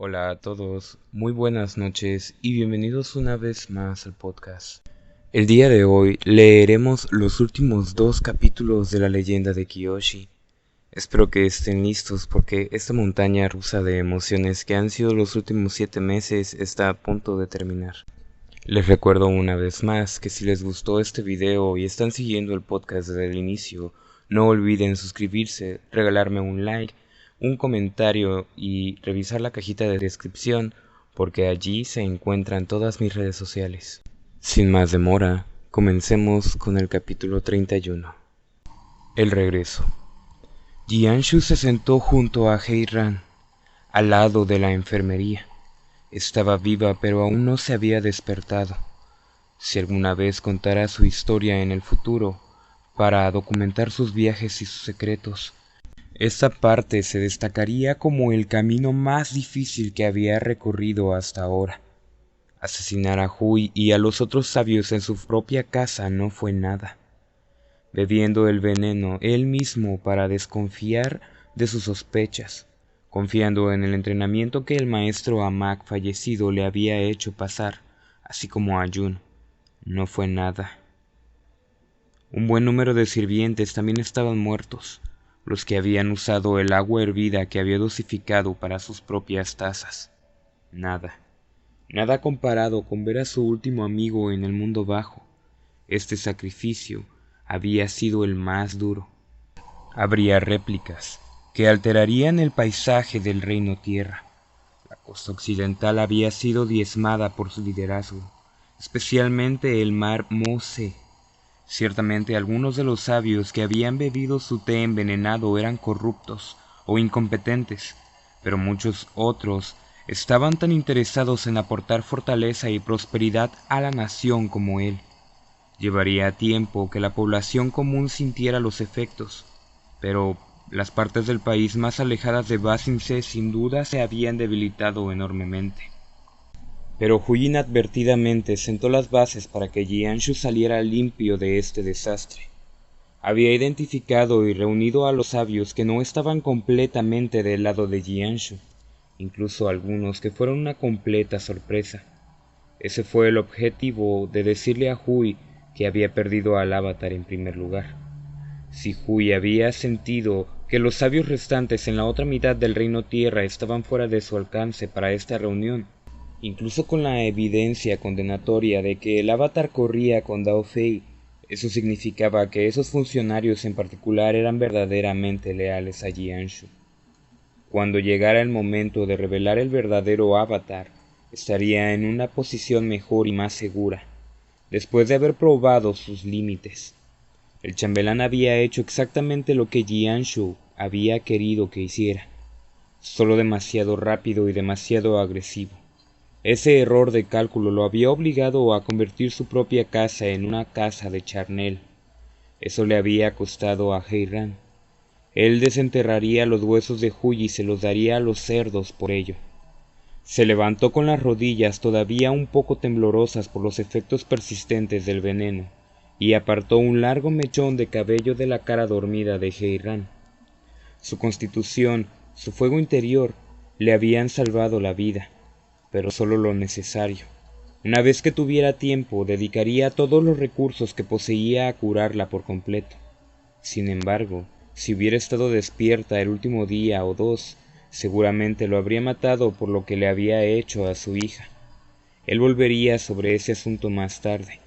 Hola a todos, muy buenas noches y bienvenidos una vez más al podcast. El día de hoy leeremos los últimos 2 capítulos de la leyenda de Kyoshi. Espero que estén listos porque esta montaña rusa de emociones que han sido los últimos 7 meses está a punto de terminar. Les recuerdo una vez más que si les gustó este video y están siguiendo el podcast desde el inicio, no olviden suscribirse, regalarme un like, un comentario y revisar la cajita de descripción porque allí se encuentran todas mis redes sociales. Sin más demora, comencemos con el capítulo 31. El regreso. Jianshu se sentó junto a Heiran, al lado de la enfermería. Estaba viva pero aún no se había despertado. Si alguna vez contara su historia en el futuro, para documentar sus viajes y sus secretos, esta parte se destacaría como el camino más difícil que había recorrido hasta ahora. Asesinar a Hui y a los otros sabios en su propia casa no fue nada. Bebiendo el veneno él mismo para desconfiar de sus sospechas, confiando en el entrenamiento que el maestro Amak fallecido le había hecho pasar, así como a Jun, no fue nada. Un buen número de sirvientes también estaban muertos, los que habían usado el agua hervida que había dosificado para sus propias tazas. Nada comparado con ver a su último amigo en el mundo bajo. Este sacrificio había sido el más duro. Habría réplicas que alterarían el paisaje del reino tierra. La costa occidental había sido diezmada por su liderazgo, especialmente el mar Mose. Ciertamente algunos de los sabios que habían bebido su té envenenado eran corruptos o incompetentes, pero muchos otros estaban tan interesados en aportar fortaleza y prosperidad a la nación como él. Llevaría tiempo que la población común sintiera los efectos, pero las partes del país más alejadas de Ba Sing Se sin duda se habían debilitado enormemente. Pero Hui inadvertidamente sentó las bases para que Jianshu saliera limpio de este desastre. Había identificado y reunido a los sabios que no estaban completamente del lado de Jianshu, incluso algunos que fueron una completa sorpresa. Ese fue el objetivo de decirle a Hui que había perdido al avatar en primer lugar. Si Hui había sentido que los sabios restantes en la otra mitad del reino tierra estaban fuera de su alcance para esta reunión, incluso con la evidencia condenatoria de que el avatar corría con Dao Fei, eso significaba que esos funcionarios en particular eran verdaderamente leales a Jianshu. Cuando llegara el momento de revelar el verdadero avatar, estaría en una posición mejor y más segura, después de haber probado sus límites. El chambelán había hecho exactamente lo que Jianshu había querido que hiciera, solo demasiado rápido y demasiado agresivo. Ese error de cálculo lo había obligado a convertir su propia casa en una casa de charnel. Eso le había costado a Heiran. Él desenterraría los huesos de Hui y se los daría a los cerdos por ello. Se levantó con las rodillas todavía un poco temblorosas por los efectos persistentes del veneno, y apartó un largo mechón de cabello de la cara dormida de Heiran. Su constitución, su fuego interior, le habían salvado la vida, pero solo lo necesario. Una vez que tuviera tiempo, dedicaría todos los recursos que poseía a curarla por completo. Sin embargo, si hubiera estado despierta el último día o dos, seguramente lo habría matado por lo que le había hecho a su hija. Él volvería sobre ese asunto más tarde.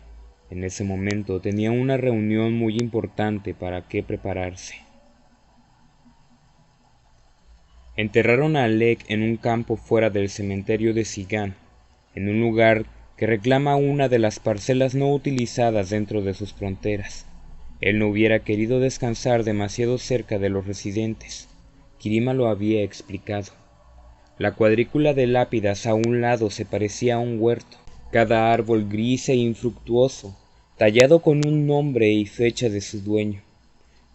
En ese momento tenía una reunión muy importante para que prepararse. Enterraron a Alec en un campo fuera del cementerio de Sigan, en un lugar que reclama una de las parcelas no utilizadas dentro de sus fronteras. Él no hubiera querido descansar demasiado cerca de los residentes. Kirima lo había explicado. La cuadrícula de lápidas a un lado se parecía a un huerto, cada árbol gris e infructuoso, tallado con un nombre y fecha de su dueño.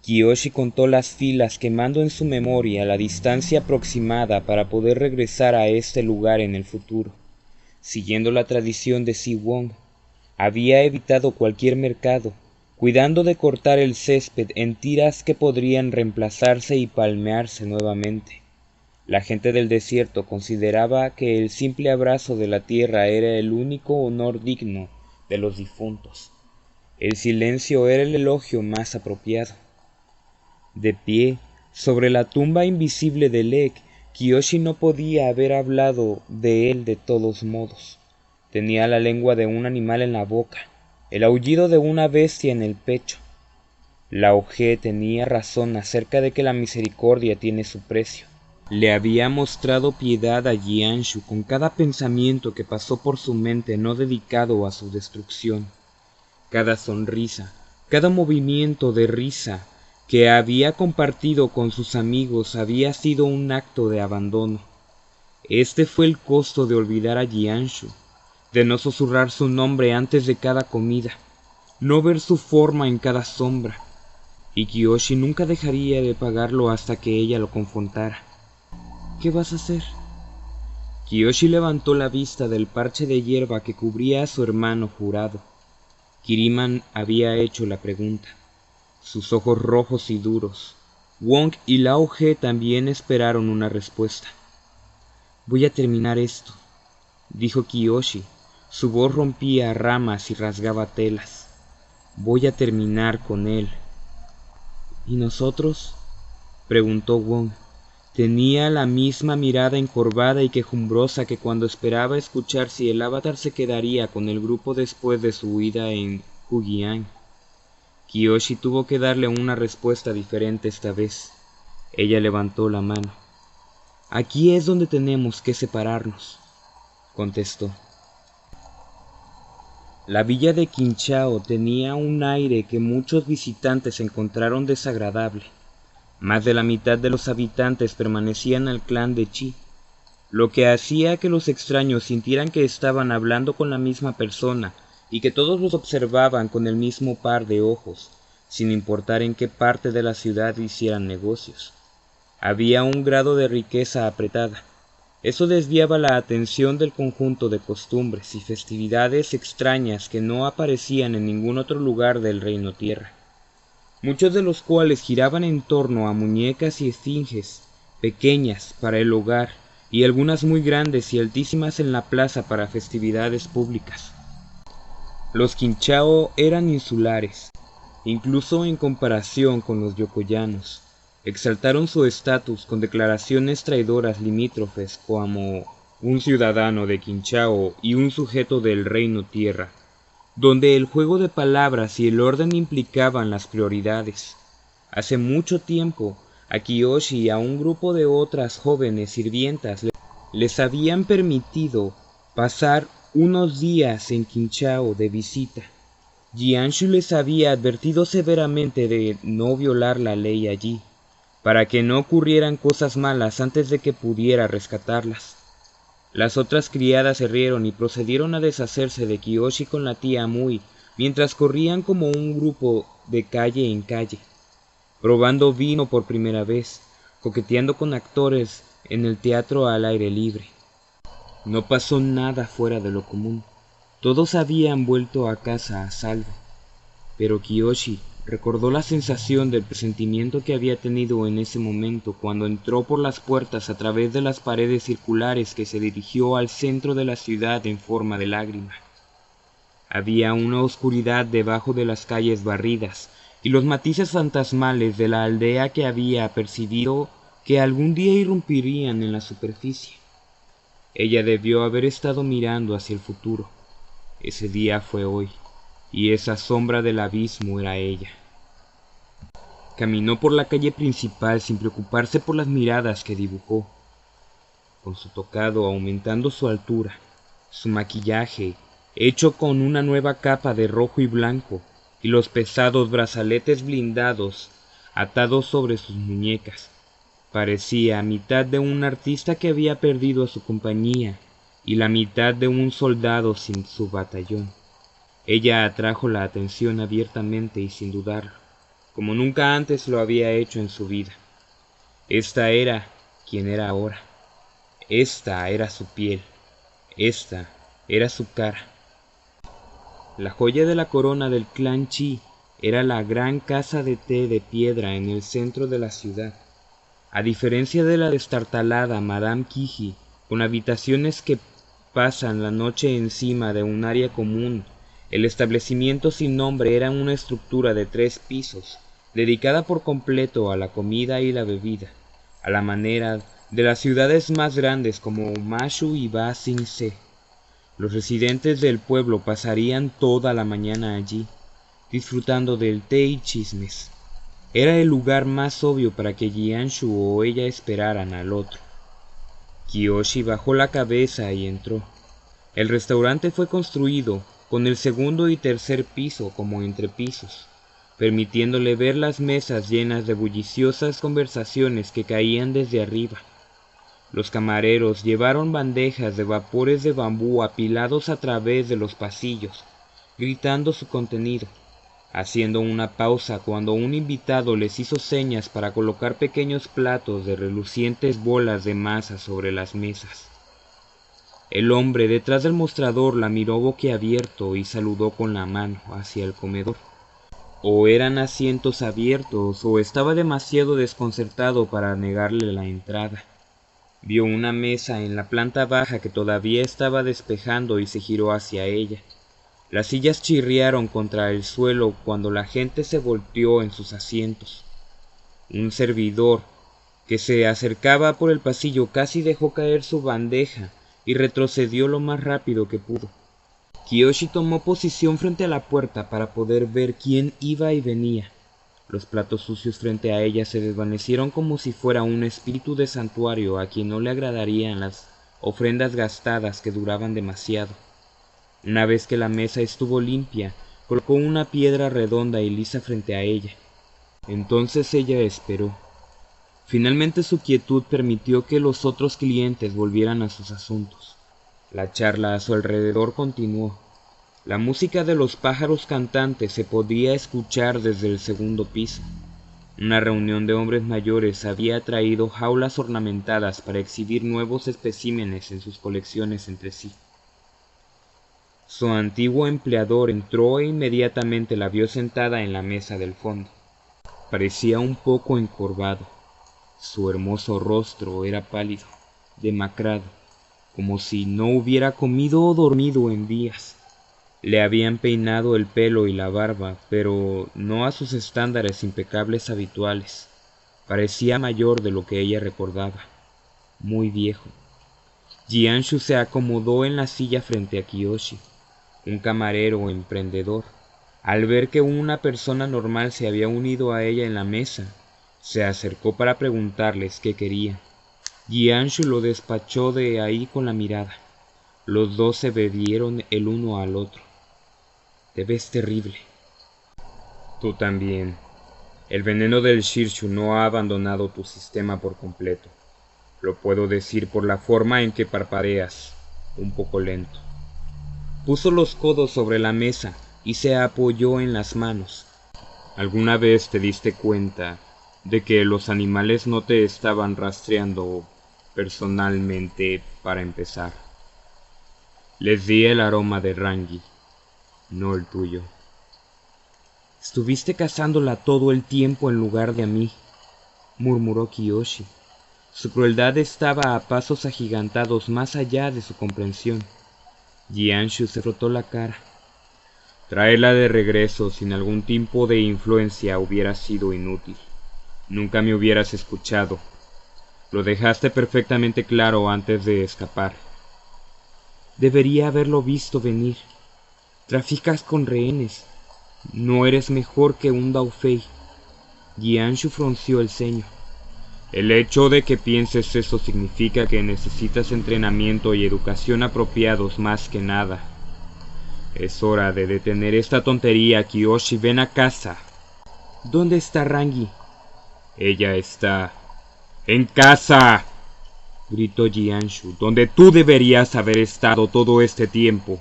Kyoshi contó las filas quemando en su memoria la distancia aproximada para poder regresar a este lugar en el futuro. Siguiendo la tradición de Si Wong, había evitado cualquier mercado, cuidando de cortar el césped en tiras que podrían reemplazarse y palmearse nuevamente. La gente del desierto consideraba que el simple abrazo de la tierra era el único honor digno de los difuntos. El silencio era el elogio más apropiado. De pie, sobre la tumba invisible de Lek, Kiyoshi no podía haber hablado de él de todos modos. Tenía la lengua de un animal en la boca, el aullido de una bestia en el pecho. Lao Ge tenía razón acerca de que la misericordia tiene su precio. Le había mostrado piedad a Jianshu con cada pensamiento que pasó por su mente no dedicado a su destrucción. Cada sonrisa, cada movimiento de risa que había compartido con sus amigos había sido un acto de abandono. Este fue el costo de olvidar a Jianshu, de no susurrar su nombre antes de cada comida, no ver su forma en cada sombra, y Kiyoshi nunca dejaría de pagarlo hasta que ella lo confrontara. ¿Qué vas a hacer? Kiyoshi levantó la vista del parche de hierba que cubría a su hermano jurado. Kiriman había hecho la pregunta, sus ojos rojos y duros. Wong y Lao Ge también esperaron una respuesta. Voy a terminar esto, dijo Kiyoshi. Su voz rompía ramas y rasgaba telas. Voy a terminar con él. ¿Y nosotros? Preguntó Wong. Tenía la misma mirada encorvada y quejumbrosa que cuando esperaba escuchar si el avatar se quedaría con el grupo después de su huida en Fujian. Kiyoshi tuvo que darle una respuesta diferente esta vez. Ella levantó la mano. Aquí es donde tenemos que separarnos, contestó. La villa de Qinchao tenía un aire que muchos visitantes encontraron desagradable. Más de la mitad de los habitantes permanecían al clan de Chi, lo que hacía que los extraños sintieran que estaban hablando con la misma persona y que todos los observaban con el mismo par de ojos, sin importar en qué parte de la ciudad hicieran negocios. Había un grado de riqueza apretada. Eso desviaba la atención del conjunto de costumbres y festividades extrañas que no aparecían en ningún otro lugar del Reino Tierra, muchos de los cuales giraban en torno a muñecas y esfinges, pequeñas para el hogar y algunas muy grandes y altísimas en la plaza para festividades públicas. Los Qinchao eran insulares, incluso en comparación con los yokoyanos. Exaltaron su estatus con declaraciones traidoras limítrofes como un ciudadano de Qinchao y un sujeto del Reino Tierra, donde el juego de palabras y el orden implicaban las prioridades. Hace mucho tiempo, a Kiyoshi y a un grupo de otras jóvenes sirvientas les habían permitido pasar unos días en Qinchao de visita. Jianshu les había advertido severamente de no violar la ley allí, para que no ocurrieran cosas malas antes de que pudiera rescatarlas. Las otras criadas se rieron y procedieron a deshacerse de Kiyoshi con la tía Mui, mientras corrían como un grupo de calle en calle, probando vino por primera vez, coqueteando con actores en el teatro al aire libre. No pasó nada fuera de lo común. Todos habían vuelto a casa a salvo, pero Kiyoshi recordó la sensación del presentimiento que había tenido en ese momento cuando entró por las puertas a través de las paredes circulares que se dirigió al centro de la ciudad en forma de lágrima. Había una oscuridad debajo de las calles barridas y los matices fantasmales de la aldea que había percibido que algún día irrumpirían en la superficie. Ella debió haber estado mirando hacia el futuro. Ese día fue hoy, y esa sombra del abismo era ella. Caminó por la calle principal sin preocuparse por las miradas que dibujó, con su tocado aumentando su altura, su maquillaje hecho con una nueva capa de rojo y blanco, y los pesados brazaletes blindados atados sobre sus muñecas. Parecía mitad de un artista que había perdido a su compañía y la mitad de un soldado sin su batallón. Ella atrajo la atención abiertamente y sin dudarlo, como nunca antes lo había hecho en su vida. Esta era quien era ahora. Esta era su piel. Esta era su cara. La joya de la corona del clan Chi era la gran casa de té de piedra en el centro de la ciudad. A diferencia de la destartalada Madame Kiji, con habitaciones que pasan la noche encima de un área común, el establecimiento sin nombre era una estructura de 3 pisos, dedicada por completo a la comida y la bebida, a la manera de las ciudades más grandes como Mashu y Ba Sing Se. Los residentes del pueblo pasarían toda la mañana allí, disfrutando del té y chismes. Era el lugar más obvio para que Jianshu o ella esperaran al otro. Kiyoshi bajó la cabeza y entró. El restaurante fue construido con el segundo y tercer piso como entrepisos, permitiéndole ver las mesas llenas de bulliciosas conversaciones que caían desde arriba. Los camareros llevaron bandejas de vapores de bambú apilados a través de los pasillos, gritando su contenido, haciendo una pausa cuando un invitado les hizo señas para colocar pequeños platos de relucientes bolas de masa sobre las mesas. El hombre detrás del mostrador la miró boquiabierto y saludó con la mano hacia el comedor. O eran asientos abiertos o estaba demasiado desconcertado para negarle la entrada. Vio una mesa en la planta baja que todavía estaba despejando y se giró hacia ella. Las sillas chirriaron contra el suelo cuando la gente se volteó en sus asientos. Un servidor que se acercaba por el pasillo casi dejó caer su bandeja y retrocedió lo más rápido que pudo. Kiyoshi tomó posición frente a la puerta para poder ver quién iba y venía. Los platos sucios frente a ella se desvanecieron como si fuera un espíritu de santuario a quien no le agradarían las ofrendas gastadas que duraban demasiado. Una vez que la mesa estuvo limpia, colocó una piedra redonda y lisa frente a ella. Entonces ella esperó. Finalmente su quietud permitió que los otros clientes volvieran a sus asuntos. La charla a su alrededor continuó. La música de los pájaros cantantes se podía escuchar desde el segundo piso. Una reunión de hombres mayores había traído jaulas ornamentadas para exhibir nuevos especímenes en sus colecciones entre sí. Su antiguo empleador entró e inmediatamente la vio sentada en la mesa del fondo. Parecía un poco encorvado. Su hermoso rostro era pálido, demacrado, como si no hubiera comido o dormido en días. Le habían peinado el pelo y la barba, pero no a sus estándares impecables habituales. Parecía mayor de lo que ella recordaba, muy viejo. Jianshu se acomodó en la silla frente a Kiyoshi, un camarero emprendedor. Al ver que una persona normal se había unido a ella en la mesa, se acercó para preguntarles qué quería. Jianshu lo despachó de ahí con la mirada. Los dos se bebieron el uno al otro. Te ves terrible. Tú también. El veneno del Shirshu no ha abandonado tu sistema por completo. Lo puedo decir por la forma en que parpadeas, un poco lento. Puso los codos sobre la mesa y se apoyó en las manos. ¿Alguna vez te diste cuenta de que los animales no te estaban rastreando personalmente para empezar? Les di el aroma de Rangi, no el tuyo. Estuviste cazándola todo el tiempo en lugar de a mí, murmuró Kiyoshi. Su crueldad estaba a pasos agigantados más allá de su comprensión. Jianshu se frotó la cara. Traerla de regreso sin algún tipo de influencia hubiera sido inútil. Nunca me hubieras escuchado. Lo dejaste perfectamente claro antes de escapar. Debería haberlo visto venir. Traficas con rehenes. No eres mejor que un Daofei. Jianshu frunció el ceño. El hecho de que pienses eso significa que necesitas entrenamiento y educación apropiados más que nada. Es hora de detener esta tontería, Kiyoshi. Ven a casa. ¿Dónde está Rangi? Ella está en casa, gritó Jianshu, donde tú deberías haber estado todo este tiempo.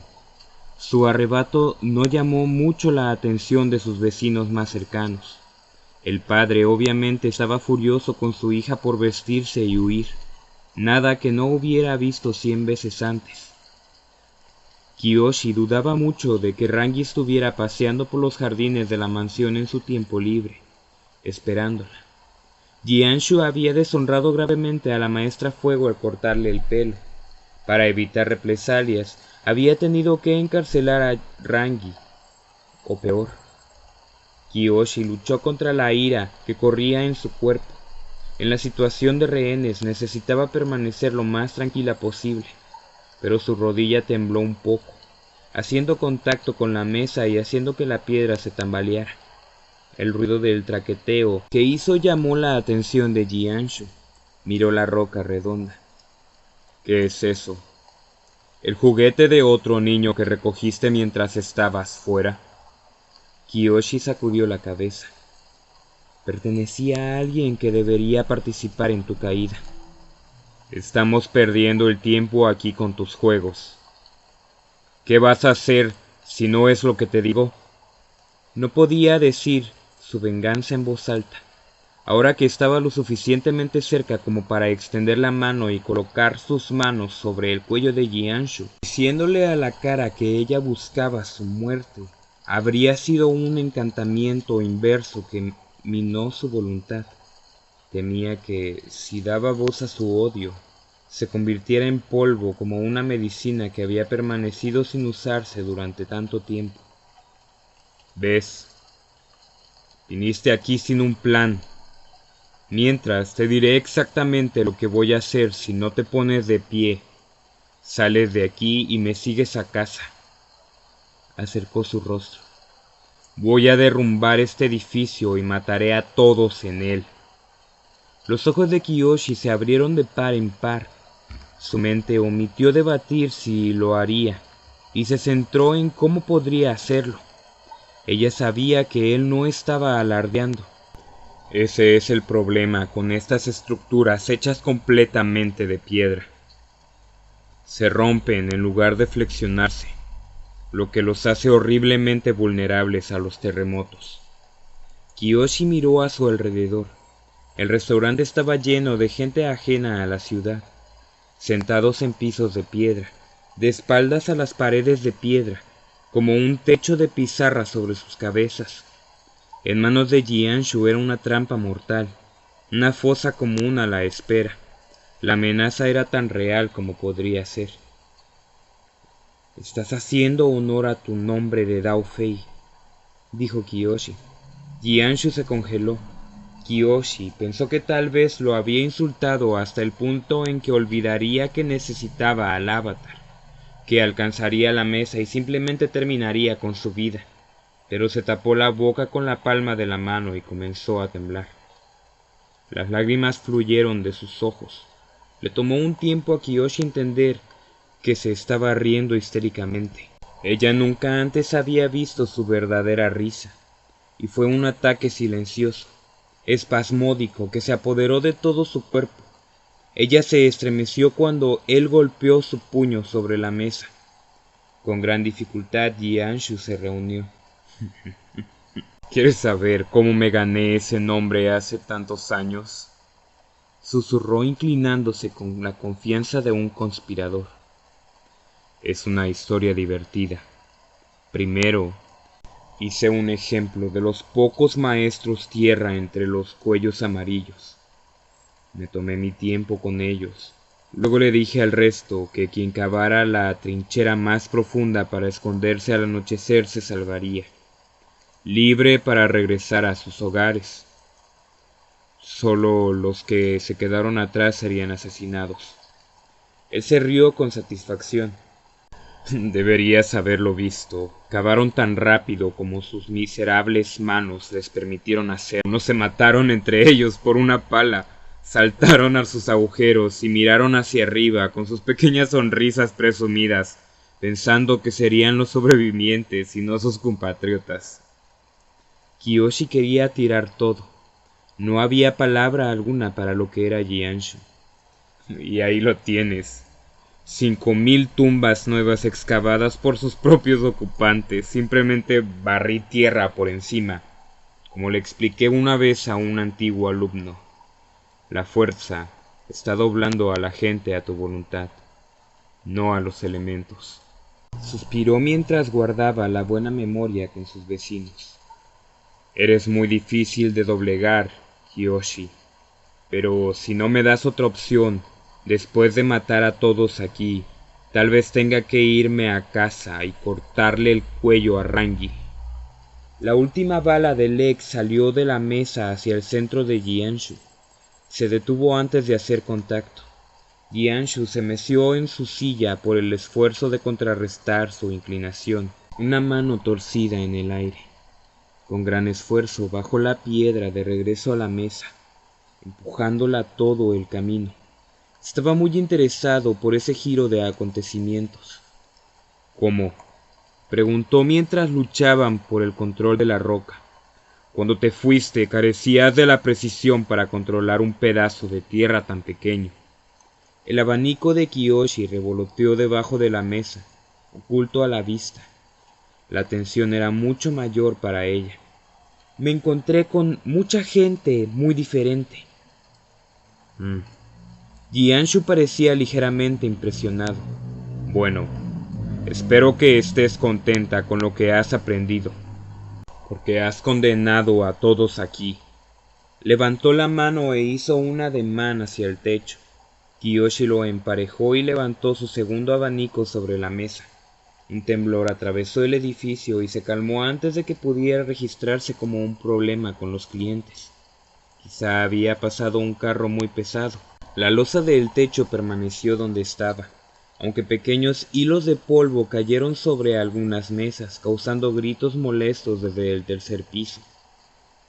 Su arrebato no llamó mucho la atención de sus vecinos más cercanos. El padre obviamente estaba furioso con su hija por vestirse y huir, nada que no hubiera visto 100 veces antes. Kiyoshi dudaba mucho de que Rangi estuviera paseando por los jardines de la mansión en su tiempo libre, esperándola. Jianshu había deshonrado gravemente a la maestra Fuego al cortarle el pelo. Para evitar represalias, había tenido que encarcelar a Rangi, o peor. Kiyoshi luchó contra la ira que corría en su cuerpo. En la situación de rehenes necesitaba permanecer lo más tranquila posible, pero su rodilla tembló un poco, haciendo contacto con la mesa y haciendo que la piedra se tambaleara. El ruido del traqueteo que hizo llamó la atención de Jianshu. Miró la roca redonda. ¿Qué es eso? ¿El juguete de otro niño que recogiste mientras estabas fuera? Kiyoshi sacudió la cabeza. Pertenecía a alguien que debería participar en tu caída. Estamos perdiendo el tiempo aquí con tus juegos. ¿Qué vas a hacer si no es lo que te digo? No podía decir su venganza en voz alta, ahora que estaba lo suficientemente cerca como para extender la mano y colocar sus manos sobre el cuello de Jianshu, diciéndole a la cara que ella buscaba su muerte. Habría sido un encantamiento inverso que minó su voluntad. Temía que, si daba voz a su odio, se convirtiera en polvo como una medicina que había permanecido sin usarse durante tanto tiempo. ¿Ves? Viniste aquí sin un plan. Mientras, te diré exactamente lo que voy a hacer si no te pones de pie. Sales de aquí y me sigues a casa. Acercó su rostro. Voy a derrumbar este edificio y mataré a todos en él. Los ojos de Kiyoshi se abrieron de par en par. Su mente omitió debatir si lo haría y se centró en cómo podría hacerlo. Ella sabía que él no estaba alardeando. Ese es el problema con estas estructuras hechas completamente de piedra. Se rompen en lugar de flexionarse, lo que los hace horriblemente vulnerables a los terremotos. Kiyoshi miró a su alrededor. El restaurante estaba lleno de gente ajena a la ciudad, sentados en pisos de piedra, de espaldas a las paredes de piedra, como un techo de pizarra sobre sus cabezas. En manos de Jianshu era una trampa mortal, una fosa común a la espera. La amenaza era tan real como podría ser. «Estás haciendo honor a tu nombre de Dao Fei», dijo Kiyoshi. Jianshu se congeló. Kiyoshi pensó que tal vez lo había insultado hasta el punto en que olvidaría que necesitaba al avatar, que alcanzaría la mesa y simplemente terminaría con su vida, pero se tapó la boca con la palma de la mano y comenzó a temblar. Las lágrimas fluyeron de sus ojos. Le tomó un tiempo a Kiyoshi entender que se estaba riendo histéricamente. Ella nunca antes había visto su verdadera risa, y fue un ataque silencioso, espasmódico, que se apoderó de todo su cuerpo. Ella se estremeció cuando él golpeó su puño sobre la mesa. Con gran dificultad Jianshu se reunió. ¿Quieres saber cómo me gané ese nombre hace tantos años?, susurró inclinándose con la confianza de un conspirador. Es una historia divertida. Primero, hice un ejemplo de los pocos maestros tierra entre los cuellos amarillos. Me tomé mi tiempo con ellos. Luego le dije al resto que quien cavara la trinchera más profunda para esconderse al anochecer se salvaría, libre para regresar a sus hogares. Solo los que se quedaron atrás serían asesinados. Él se rió con satisfacción. Deberías haberlo visto. Cavaron tan rápido como sus miserables manos les permitieron hacer. No se mataron entre ellos por una pala. Saltaron a sus agujeros y miraron hacia arriba con sus pequeñas sonrisas presumidas, pensando que serían los sobrevivientes y no sus compatriotas. Kiyoshi quería tirar todo. No había palabra alguna para lo que era Jianshu. Y ahí lo tienes. 5000 tumbas nuevas excavadas por sus propios ocupantes. Simplemente barrí tierra por encima. Como le expliqué una vez a un antiguo alumno, la fuerza está doblando a la gente a tu voluntad, no a los elementos. Suspiró mientras guardaba la buena memoria con sus vecinos. Eres muy difícil de doblegar, Kiyoshi. Pero si no me das otra opción, después de matar a todos aquí, tal vez tenga que irme a casa y cortarle el cuello a Rangi. La última bala de Lex salió de la mesa hacia el centro de Jianshu. Se detuvo antes de hacer contacto. Jianshu se meció en su silla por el esfuerzo de contrarrestar su inclinación, una mano torcida en el aire. Con gran esfuerzo bajó la piedra de regreso a la mesa, empujándola todo el camino. Estaba muy interesado por ese giro de acontecimientos. ¿Cómo? Preguntó mientras luchaban por el control de la roca. Cuando te fuiste carecías de la precisión para controlar un pedazo de tierra tan pequeño. El abanico de Kiyoshi revoloteó debajo de la mesa, oculto a la vista. La tensión era mucho mayor para ella. Me encontré con mucha gente muy diferente. Jianshu parecía ligeramente impresionado. Bueno, espero que estés contenta con lo que has aprendido, porque has condenado a todos aquí. Levantó la mano e hizo un ademán hacia el techo. Kiyoshi lo emparejó y levantó su segundo abanico sobre la mesa. Un temblor atravesó el edificio y se calmó antes de que pudiera registrarse como un problema con los clientes. Quizá había pasado un carro muy pesado. La losa del techo permaneció donde estaba, aunque pequeños hilos de polvo cayeron sobre algunas mesas, causando gritos molestos desde el tercer piso.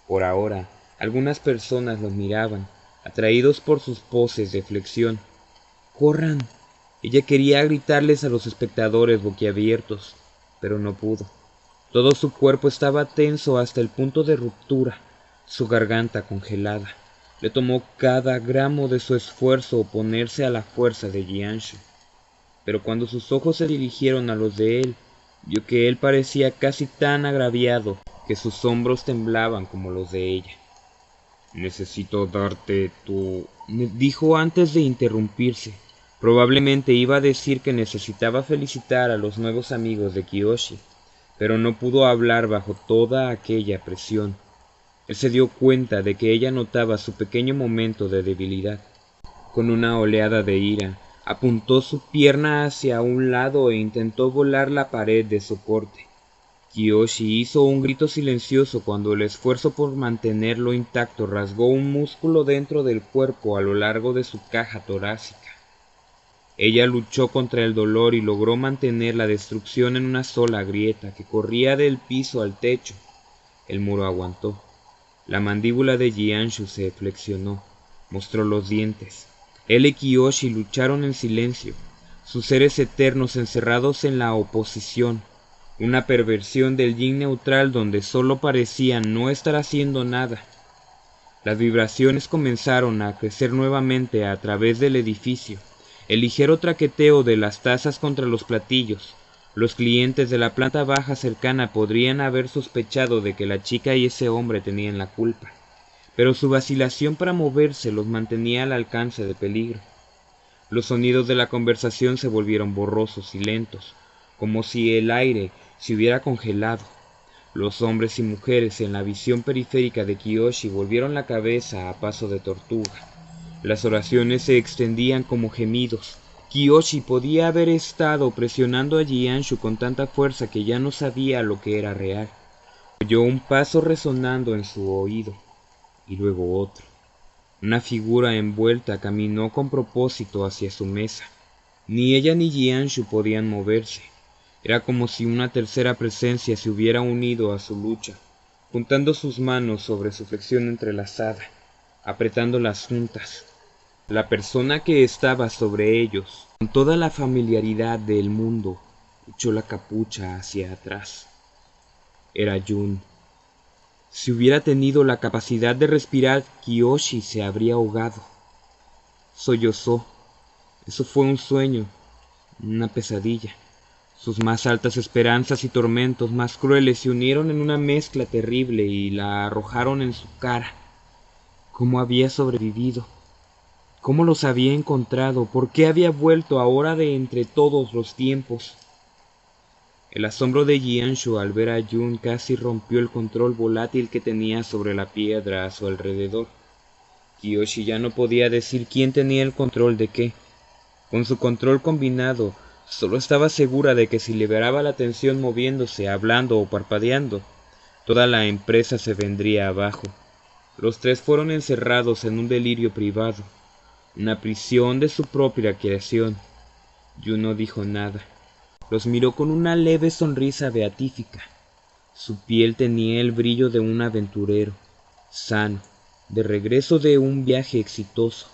Por ahora, algunas personas los miraban, atraídos por sus poses de flexión. ¡Corran! Ella quería gritarles a los espectadores boquiabiertos, pero no pudo. Todo su cuerpo estaba tenso hasta el punto de ruptura, su garganta congelada. Le tomó cada gramo de su esfuerzo oponerse a la fuerza de Jianshu. Pero cuando sus ojos se dirigieron a los de él, vio que él parecía casi tan agraviado que sus hombros temblaban como los de ella. «Necesito darte tu...», dijo antes de interrumpirse. Probablemente iba a decir que necesitaba felicitar a los nuevos amigos de Kiyoshi, pero no pudo hablar bajo toda aquella presión. Él se dio cuenta de que ella notaba su pequeño momento de debilidad. Con una oleada de ira, apuntó su pierna hacia un lado e intentó volar la pared de soporte. Kiyoshi hizo un grito silencioso cuando el esfuerzo por mantenerlo intacto rasgó un músculo dentro del cuerpo a lo largo de su caja torácica. Ella luchó contra el dolor y logró mantener la destrucción en una sola grieta que corría del piso al techo. El muro aguantó. La mandíbula de Jianshu se flexionó, mostró los dientes. Él y Kiyoshi lucharon en silencio, sus seres eternos encerrados en la oposición, una perversión del yin neutral donde solo parecían no estar haciendo nada. Las vibraciones comenzaron a crecer nuevamente a través del edificio. El ligero traqueteo de las tazas contra los platillos. Los clientes de la planta baja cercana podrían haber sospechado de que la chica y ese hombre tenían la culpa, pero su vacilación para moverse los mantenía al alcance de peligro. Los sonidos de la conversación se volvieron borrosos y lentos, como si el aire se hubiera congelado. Los hombres y mujeres en la visión periférica de Kiyoshi volvieron la cabeza a paso de tortuga. Las oraciones se extendían como gemidos. Kiyoshi podía haber estado presionando a Jianshu con tanta fuerza que ya no sabía lo que era real. Oyó un paso resonando en su oído, y luego otro. Una figura envuelta caminó con propósito hacia su mesa. Ni ella ni Jianshu podían moverse. Era como si una tercera presencia se hubiera unido a su lucha, juntando sus manos sobre su flexión entrelazada, apretándolas juntas. La persona que estaba sobre ellos, con toda la familiaridad del mundo, echó la capucha hacia atrás. Era Jun. Si hubiera tenido la capacidad de respirar, Kiyoshi se habría ahogado. Sollozó. Eso fue un sueño, una pesadilla. Sus más altas esperanzas y tormentos más crueles se unieron en una mezcla terrible y la arrojaron en su cara. ¿Cómo había sobrevivido? ¿Cómo los había encontrado? ¿Por qué había vuelto ahora de entre todos los tiempos? El asombro de Jianshu al ver a Jun casi rompió el control volátil que tenía sobre la piedra a su alrededor. Kiyoshi ya no podía decir quién tenía el control de qué. Con su control combinado, solo estaba segura de que si liberaba la atención moviéndose, hablando o parpadeando, toda la empresa se vendría abajo. Los tres fueron encerrados en un delirio privado, una prisión de su propia creación. Jun no dijo nada. Los miró con una leve sonrisa beatífica. Su piel tenía el brillo de un aventurero, sano, de regreso de un viaje exitoso.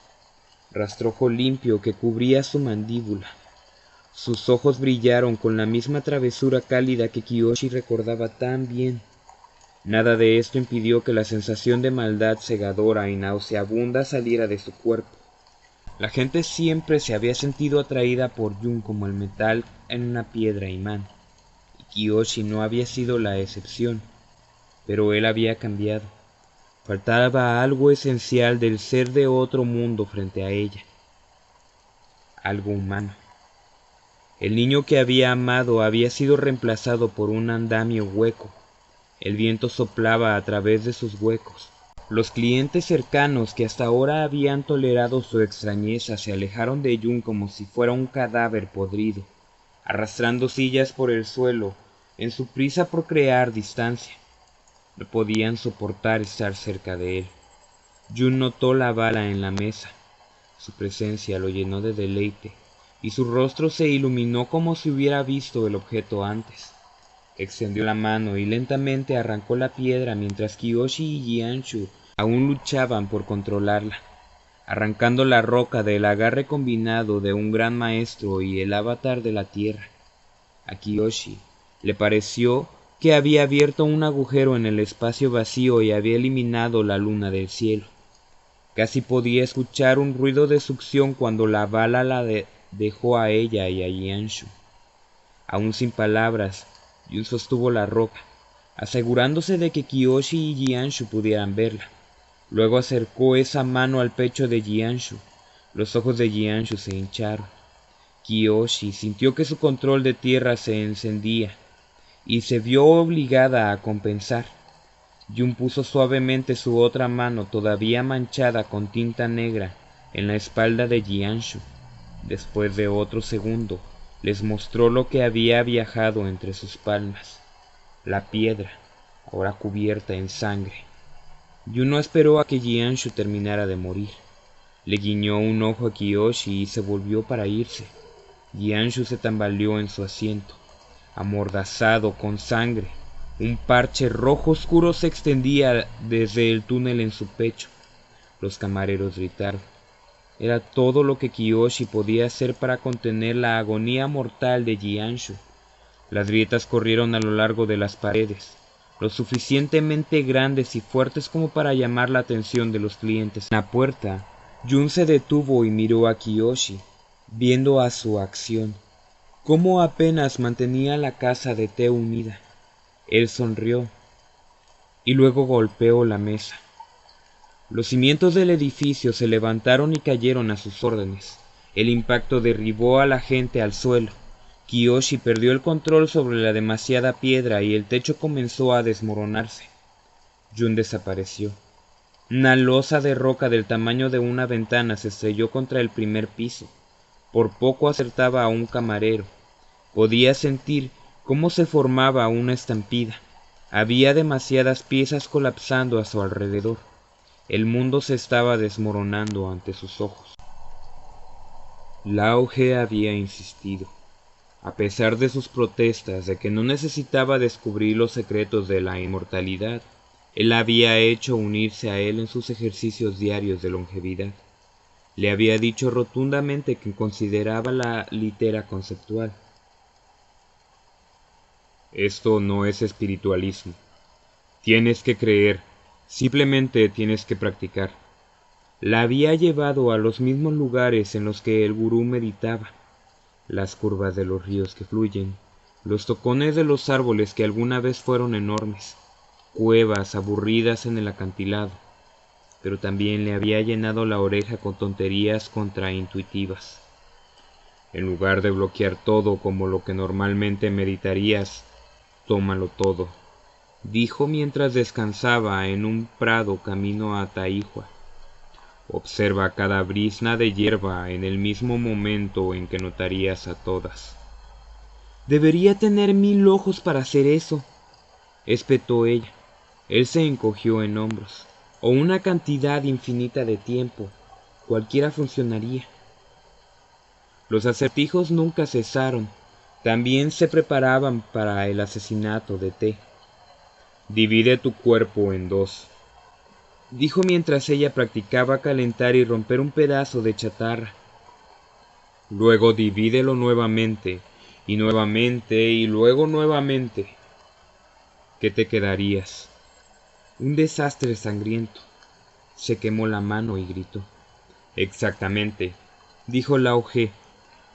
Rastrojo limpio que cubría su mandíbula. Sus ojos brillaron con la misma travesura cálida que Kiyoshi recordaba tan bien. Nada de esto impidió que la sensación de maldad cegadora y nauseabunda saliera de su cuerpo. La gente siempre se había sentido atraída por Jun como el metal en una piedra imán, y Kiyoshi no había sido la excepción, pero él había cambiado. Faltaba algo esencial del ser de otro mundo frente a ella, algo humano. El niño que había amado había sido reemplazado por un andamio hueco. El viento soplaba a través de sus huecos. Los clientes cercanos que hasta ahora habían tolerado su extrañeza se alejaron de Jun como si fuera un cadáver podrido, arrastrando sillas por el suelo en su prisa por crear distancia. No podían soportar estar cerca de él. Jun notó la bala en la mesa. Su presencia lo llenó de deleite, y su rostro se iluminó como si hubiera visto el objeto antes. Extendió la mano y lentamente arrancó la piedra mientras Kiyoshi y Jianshu aún luchaban por controlarla, arrancando la roca del agarre combinado de un gran maestro y el avatar de la tierra. A Kiyoshi le pareció que había abierto un agujero en el espacio vacío y había eliminado la luna del cielo. Casi podía escuchar un ruido de succión cuando la bala dejó a ella y a Jianshu. Aún sin palabras, Jun sostuvo la roca, asegurándose de que Kiyoshi y Jianshu pudieran verla. Luego acercó esa mano al pecho de Jianshu. Los ojos de Jianshu se hincharon. Kiyoshi sintió que su control de tierra se encendía y se vio obligada a compensar. Jun puso suavemente su otra mano, todavía manchada con tinta negra, en la espalda de Jianshu. Después de otro segundo, les mostró lo que había viajado entre sus palmas, la piedra, ahora cubierta en sangre. Jun no esperó a que Jianshu terminara de morir. Le guiñó un ojo a Kiyoshi y se volvió para irse. Jianshu se tambaleó en su asiento, amordazado con sangre. Un parche rojo oscuro se extendía desde el túnel en su pecho. Los camareros gritaron. Era todo lo que Kiyoshi podía hacer para contener la agonía mortal de Jianshu. Las grietas corrieron a lo largo de las paredes, lo suficientemente grandes y fuertes como para llamar la atención de los clientes. En la puerta, Jun se detuvo y miró a Kiyoshi, viendo a su acción, cómo apenas mantenía la casa de té unida. Él sonrió y luego golpeó la mesa. Los cimientos del edificio se levantaron y cayeron a sus órdenes. El impacto derribó a la gente al suelo. Kiyoshi perdió el control sobre la demasiada piedra y el techo comenzó a desmoronarse. Jun desapareció. Una losa de roca del tamaño de una ventana se estrelló contra el primer piso. Por poco acertaba a un camarero. Podía sentir cómo se formaba una estampida. Había demasiadas piezas colapsando a su alrededor. El mundo se estaba desmoronando ante sus ojos. Lao He había insistido, a pesar de sus protestas de que no necesitaba descubrir los secretos de la inmortalidad. Él había hecho unirse a él en sus ejercicios diarios de longevidad. Le había dicho rotundamente que consideraba la litera conceptual. Esto no es espiritualismo. Tienes que creer, simplemente tienes que practicar. La había llevado a los mismos lugares en los que el gurú meditaba. Las curvas de los ríos que fluyen, los tocones de los árboles que alguna vez fueron enormes, cuevas aburridas en el acantilado, pero también le había llenado la oreja con tonterías contraintuitivas. En lugar de bloquear todo como lo que normalmente meditarías, tómalo todo, dijo mientras descansaba en un prado camino a Taihua. Observa cada brizna de hierba en el mismo momento en que notarías a todas. Debería tener 1000 ojos para hacer eso, espetó ella. Él se encogió en hombros. O una cantidad infinita de tiempo. Cualquiera funcionaría. Los acertijos nunca cesaron. También se preparaban para el asesinato de T. Divide tu cuerpo en 2, dijo mientras ella practicaba calentar y romper un pedazo de chatarra. Luego divídelo nuevamente, y nuevamente, y luego nuevamente. ¿Qué te quedarías? Un desastre sangriento. Se quemó la mano y gritó. Exactamente, dijo Lao Ge.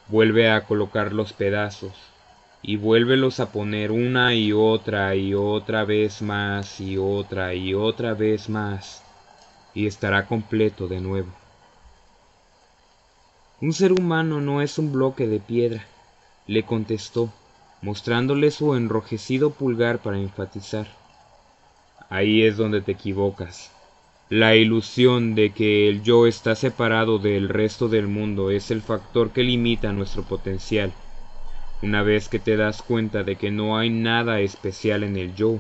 Vuelve a colocar los pedazos, y vuélvelos a poner una y otra vez más, y otra vez más, y estará completo de nuevo. Un ser humano no es un bloque de piedra, le contestó, mostrándole su enrojecido pulgar para enfatizar. Ahí es donde te equivocas. La ilusión de que el yo está separado del resto del mundo es el factor que limita nuestro potencial. Una vez que te das cuenta de que no hay nada especial en el yo,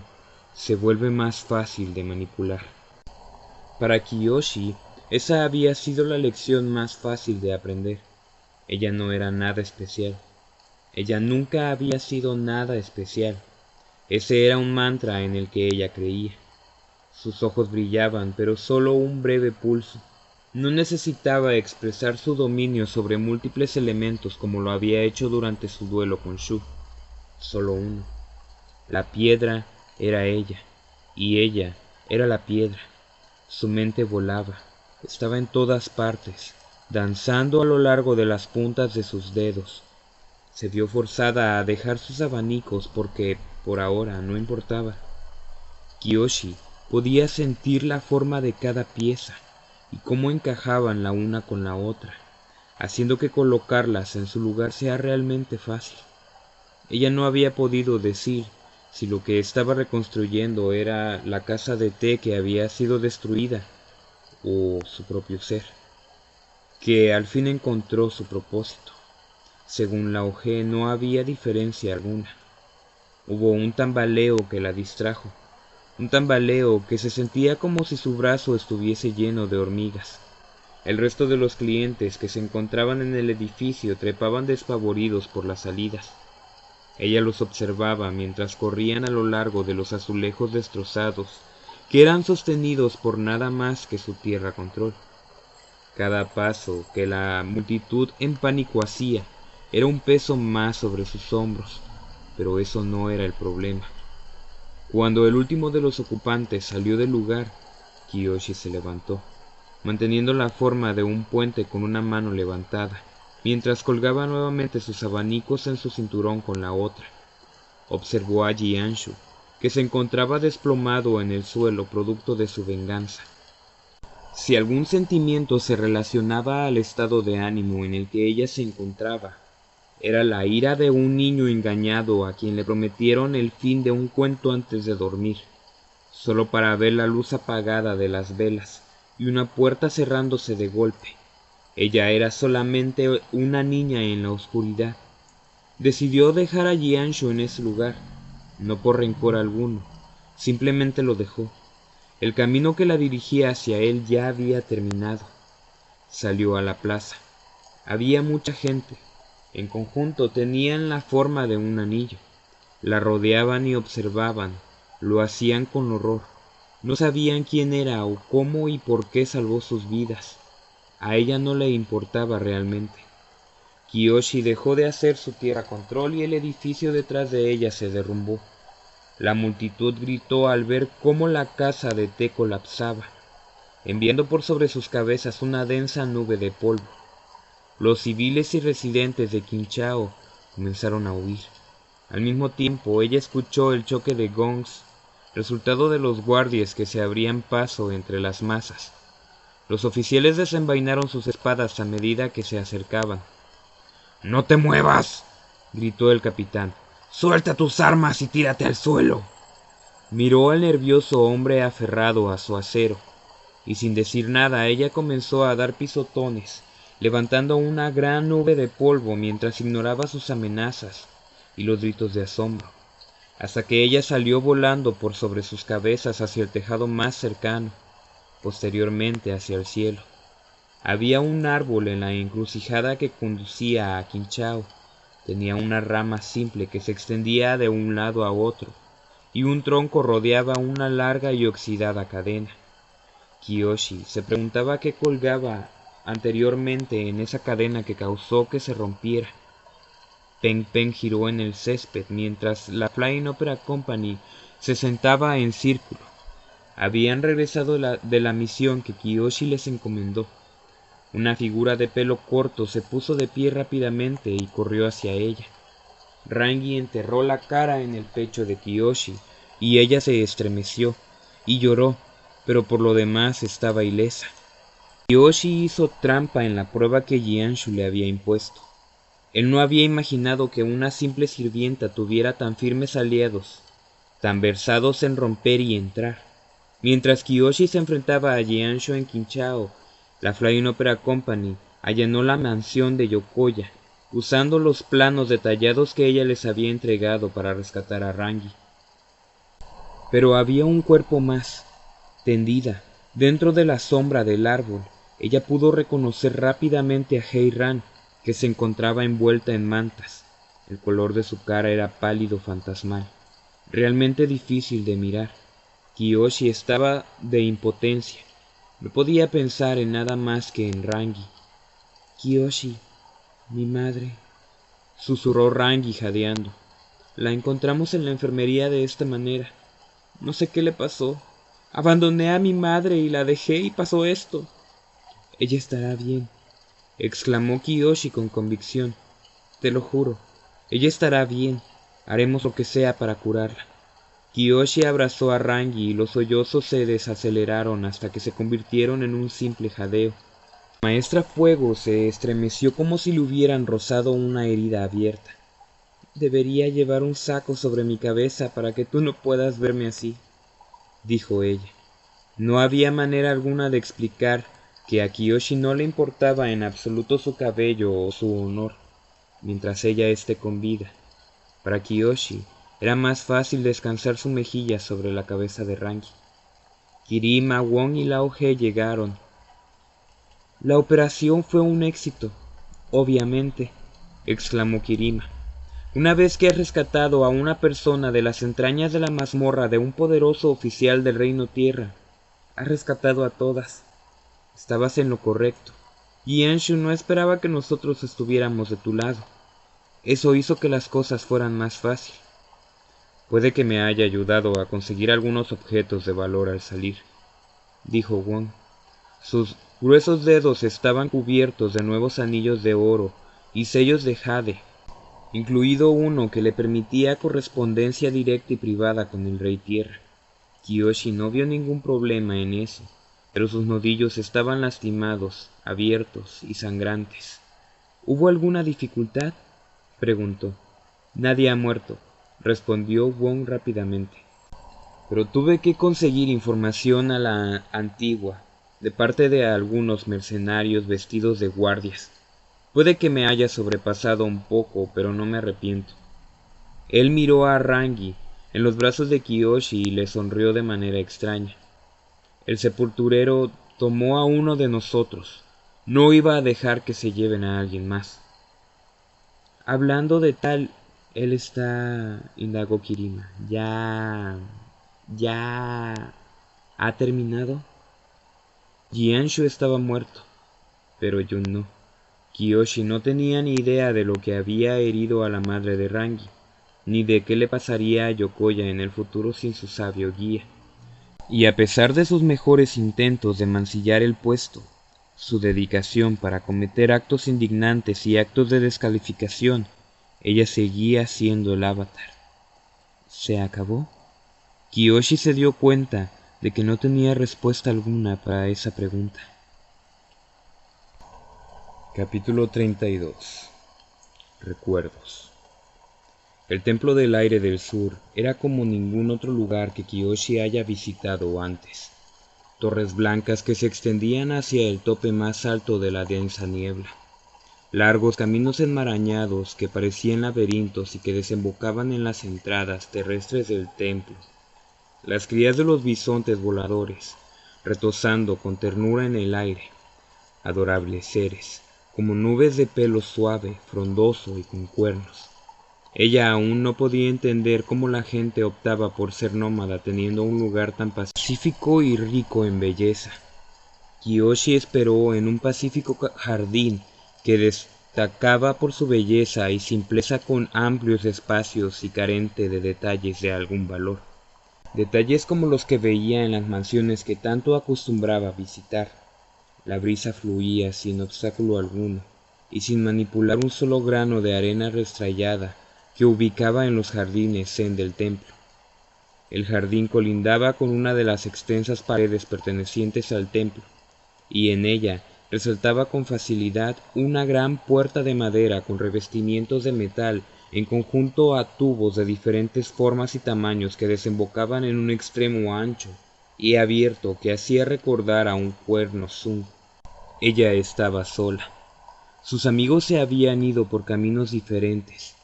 se vuelve más fácil de manipular. Para Kiyoshi, esa había sido la lección más fácil de aprender. Ella no era nada especial. Ella nunca había sido nada especial. Ese era un mantra en el que ella creía. Sus ojos brillaban, pero solo un breve pulso. No necesitaba expresar su dominio sobre múltiples elementos como lo había hecho durante su duelo con Shu. Solo uno. La piedra era ella, y ella era la piedra. Su mente volaba, estaba en todas partes, danzando a lo largo de las puntas de sus dedos. Se vio forzada a dejar sus abanicos porque, por ahora, no importaba. Kiyoshi podía sentir la forma de cada pieza y cómo encajaban la una con la otra, haciendo que colocarlas en su lugar sea realmente fácil. Ella no había podido decir si lo que estaba reconstruyendo era la casa de té que había sido destruida o su propio ser, que al fin encontró su propósito. Según Lao Ge, no había diferencia alguna. Hubo un tambaleo que la distrajo, un tambaleo que se sentía como si su brazo estuviese lleno de hormigas. El resto de los clientes que se encontraban en el edificio trepaban despavoridos por las salidas. Ella los observaba mientras corrían a lo largo de los azulejos destrozados, que eran sostenidos por nada más que su tierra control. Cada paso que la multitud en pánico hacía era un peso más sobre sus hombros, pero eso no era el problema. Cuando el último de los ocupantes salió del lugar, Kiyoshi se levantó, manteniendo la forma de un puente con una mano levantada, mientras colgaba nuevamente sus abanicos en su cinturón con la otra. Observó a Jianshu, que se encontraba desplomado en el suelo producto de su venganza. Si algún sentimiento se relacionaba al estado de ánimo en el que ella se encontraba, era la ira de un niño engañado a quien le prometieron el fin de un cuento antes de dormir, solo para ver la luz apagada de las velas y una puerta cerrándose de golpe. Ella era solamente una niña en la oscuridad. Decidió dejar a Jianshu en ese lugar, no por rencor alguno, simplemente lo dejó. El camino que la dirigía hacia él ya había terminado. Salió a la plaza. Había mucha gente. En conjunto tenían la forma de un anillo. La rodeaban y observaban. Lo hacían con horror. No sabían quién era o cómo y por qué salvó sus vidas. A ella no le importaba realmente. Kiyoshi dejó de hacer su tierra control y el edificio detrás de ella se derrumbó. La multitud gritó al ver cómo la casa de té colapsaba, enviando por sobre sus cabezas una densa nube de polvo. Los civiles y residentes de Qinchao comenzaron a huir. Al mismo tiempo, ella escuchó el choque de gongs, resultado de los guardias que se abrían paso entre las masas. Los oficiales desenvainaron sus espadas a medida que se acercaban. «¡No te muevas!», gritó el capitán. «¡Suelta tus armas y tírate al suelo!». Miró al nervioso hombre aferrado a su acero. y sin decir nada ella comenzó a dar pisotones, levantando una gran nube de polvo mientras ignoraba sus amenazas y los gritos de asombro, hasta que ella salió volando por sobre sus cabezas hacia el tejado más cercano, posteriormente hacia el cielo. Había un árbol en la encrucijada que conducía a Qinchao. Tenía una rama simple que se extendía de un lado a otro, y un tronco rodeaba una larga y oxidada cadena. Kiyoshi se preguntaba qué colgaba anteriormente en esa cadena que causó que se rompiera. Peng Peng giró en el césped mientras la Flying Opera Company se sentaba en círculo. Habían regresado de la misión que Kiyoshi les encomendó. Una figura de pelo corto se puso de pie rápidamente y corrió hacia ella. Rangi enterró la cara en el pecho de Kiyoshi y ella se estremeció y lloró, pero por lo demás estaba ilesa. Kiyoshi hizo trampa en la prueba que Jianshu le había impuesto. Él no había imaginado que una simple sirvienta tuviera tan firmes aliados, tan versados en romper y entrar. Mientras Kiyoshi se enfrentaba a Jianshu en Qinchao, la Flying Opera Company allanó la mansión de Yokoya, usando los planos detallados que ella les había entregado para rescatar a Rangi. Pero había un cuerpo más. Tendida, dentro de la sombra del árbol, ella pudo reconocer rápidamente a Heiran, que se encontraba envuelta en mantas. El color de su cara era pálido fantasmal, realmente difícil de mirar. Kiyoshi estaba de impotencia. No podía pensar en nada más que en Rangi. «Kiyoshi, mi madre», susurró Rangi jadeando. «La encontramos en la enfermería de esta manera. No sé qué le pasó. Abandoné a mi madre y la dejé y pasó esto». «Ella estará bien», exclamó Kiyoshi con convicción. «Te lo juro, ella estará bien. Haremos lo que sea para curarla». Kiyoshi abrazó a Rangi y los sollozos se desaceleraron hasta que se convirtieron en un simple jadeo. La maestra Fuego se estremeció como si le hubieran rozado una herida abierta. «Debería llevar un saco sobre mi cabeza para que tú no puedas verme así», dijo ella. No había manera alguna de explicar que a Kiyoshi no le importaba en absoluto su cabello o su honor, mientras ella esté con vida. Para Kiyoshi era más fácil descansar su mejilla sobre la cabeza de Rangi. Kirima, Wong y Lao He llegaron. «La operación fue un éxito, obviamente», exclamó Kirima. «Una vez que has rescatado a una persona de las entrañas de la mazmorra de un poderoso oficial del Reino Tierra, has rescatado a todas. Estabas en lo correcto. Jianshu no esperaba que nosotros estuviéramos de tu lado. Eso hizo que las cosas fueran más fáciles. Puede que me haya ayudado a conseguir algunos objetos de valor al salir», dijo Wong. Sus gruesos dedos estaban cubiertos de nuevos anillos de oro y sellos de jade, incluido uno que le permitía correspondencia directa y privada con el Rey Tierra. Kiyoshi no vio ningún problema en eso, pero sus nudillos estaban lastimados, abiertos y sangrantes. «¿Hubo alguna dificultad?», preguntó. «Nadie ha muerto», respondió Wong rápidamente. «Pero tuve que conseguir información a la antigua, de parte de algunos mercenarios vestidos de guardias. Puede que me haya sobrepasado un poco, pero no me arrepiento». Él miró a Rangi en los brazos de Kiyoshi y le sonrió de manera extraña. «El sepulturero tomó a uno de nosotros. No iba a dejar que se lleven a alguien más». «Hablando de tal, él está», indagó Kirima. «¿Ya ha terminado?» Jianshu estaba muerto, pero yo no. Kiyoshi no tenía ni idea de lo que había herido a la madre de Rangi, ni de qué le pasaría a Yokoya en el futuro sin su sabio guía. Y a pesar de sus mejores intentos de mancillar el puesto, su dedicación para cometer actos indignantes y actos de descalificación, ella seguía siendo el avatar. ¿Se acabó? Kiyoshi se dio cuenta de que no tenía respuesta alguna para esa pregunta. Capítulo 32. Recuerdos. El Templo del Aire del Sur era como ningún otro lugar que Kiyoshi haya visitado antes. torres blancas que se extendían hacia el tope más alto de la densa niebla, largos caminos enmarañados que parecían laberintos y que desembocaban en las entradas terrestres del templo, las crías de los bisontes voladores, retozando con ternura en el aire, adorables seres, como nubes de pelo suave, frondoso y con cuernos. Ella aún no podía entender cómo la gente optaba por ser nómada teniendo un lugar tan pacífico y rico en belleza. Kiyoshi esperó en un pacífico jardín que destacaba por su belleza y simpleza, con amplios espacios y carente de detalles de algún valor. Detalles como los que veía en las mansiones que tanto acostumbraba visitar. La brisa fluía sin obstáculo alguno y sin manipular un solo grano de arena restrayada que ubicaba en los jardines zen del templo. El jardín colindaba con una de las extensas paredes pertenecientes al templo, y en ella resaltaba con facilidad una gran puerta de madera con revestimientos de metal en conjunto a tubos de diferentes formas y tamaños que desembocaban en un extremo ancho y abierto que hacía recordar a un cuerno Zung. Ella estaba sola. Sus amigos se habían ido por caminos diferentes.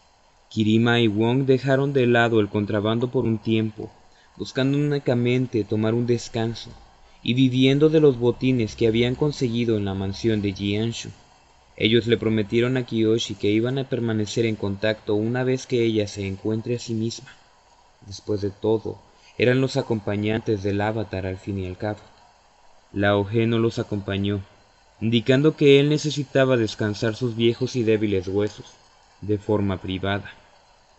Kirima y Wong dejaron de lado el contrabando por un tiempo, buscando únicamente tomar un descanso y viviendo de los botines que habían conseguido en la mansión de Jianshu. Ellos le prometieron a Kiyoshi que iban a permanecer en contacto una vez que ella se encuentre a sí misma. Después de todo, eran los acompañantes del avatar al fin y al cabo. Lao He no los acompañó, indicando que él necesitaba descansar sus viejos y débiles huesos, de forma privada.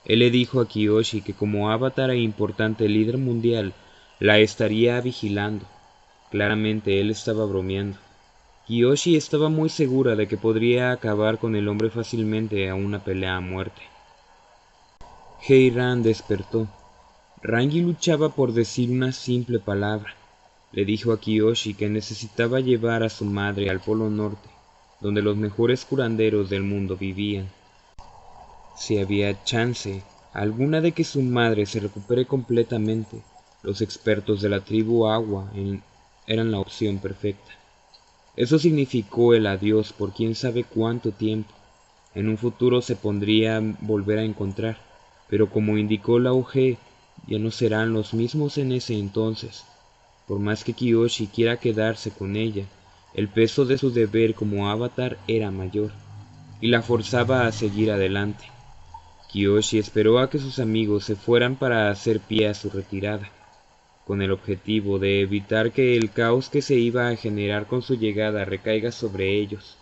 Él le dijo a Kiyoshi que como avatar e importante líder mundial, la estaría vigilando. Claramente él estaba bromeando. Kiyoshi estaba muy segura de que podría acabar con el hombre fácilmente a una pelea a muerte. Heiran despertó. Rangi luchaba por decir una simple palabra. Le dijo a Kiyoshi que necesitaba llevar a su madre al Polo Norte, donde los mejores curanderos del mundo vivían. Si había chance alguna de que su madre se recupere completamente, los expertos de la tribu Agua eran la opción perfecta. Eso significó el adiós por quién sabe cuánto tiempo. En un futuro se podrían volver a encontrar, pero como indicó Lao He, ya no serán los mismos en ese entonces. Por más que Kiyoshi quiera quedarse con ella, el peso de su deber como avatar era mayor, y la forzaba a seguir adelante. Kiyoshi esperó a que sus amigos se fueran para hacer pie a su retirada, con el objetivo de evitar que el caos que se iba a generar con su llegada recaiga sobre ellos.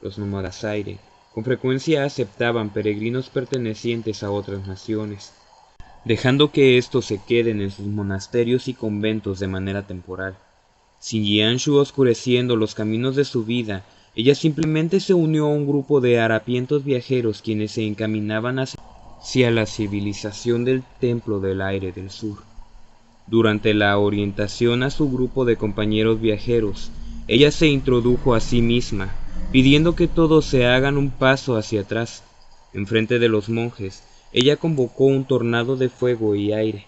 Los nómadas aire con frecuencia aceptaban peregrinos pertenecientes a otras naciones, dejando que estos se queden en sus monasterios y conventos de manera temporal. Sin Jianshu oscureciendo los caminos de su vida, ella simplemente se unió a un grupo de harapientos viajeros quienes se encaminaban hacia la civilización del Templo del Aire del Sur. Durante la orientación a su grupo de compañeros viajeros, ella se introdujo a sí misma, pidiendo que todos se hagan un paso hacia atrás. Enfrente de los monjes, ella convocó un tornado de fuego y aire.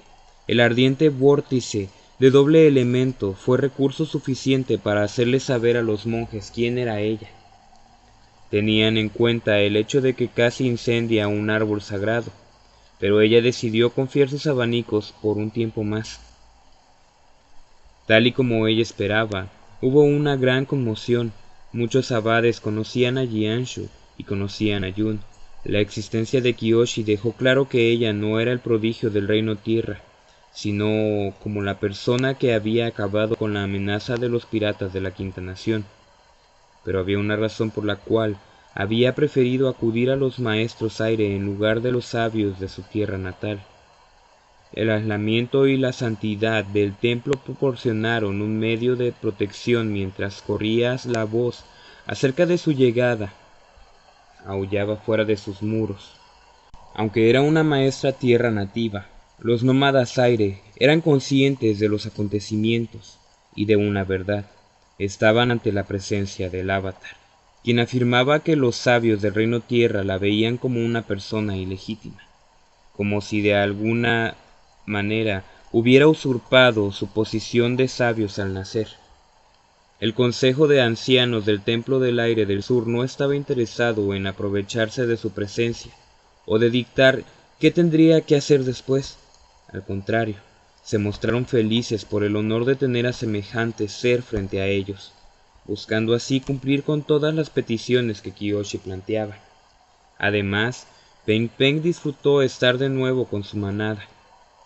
El ardiente vórtice de doble elemento fue recurso suficiente para hacerle saber a los monjes quién era ella. Tenían en cuenta el hecho de que casi incendia un árbol sagrado, pero ella decidió confiar sus abanicos por un tiempo más. Tal y como ella esperaba, hubo una gran conmoción. Muchos abades conocían a Jianshu y conocían a Yun. La existencia de Kiyoshi dejó claro que ella no era el prodigio del Reino Tierra, sino como la persona que había acabado con la amenaza de los piratas de la Quinta Nación. Pero había una razón por la cual había preferido acudir a los maestros aire en lugar de los sabios de su tierra natal. El aislamiento y la santidad del templo proporcionaron un medio de protección mientras corría la voz acerca de su llegada. Aullaba fuera de sus muros. Aunque era una maestra tierra nativa, los nómadas aire eran conscientes de los acontecimientos y de una verdad. Estaban ante la presencia del avatar, quien afirmaba que los sabios del reino tierra la veían como una persona ilegítima, como si de alguna manera hubiera usurpado su posición de sabios al nacer. El Consejo de Ancianos del Templo del Aire del Sur no estaba interesado en aprovecharse de su presencia o de dictar qué tendría que hacer después. Al contrario, se mostraron felices por el honor de tener a semejante ser frente a ellos, buscando así cumplir con todas las peticiones que Kiyoshi planteaba. Además, Peng Peng disfrutó estar de nuevo con su manada.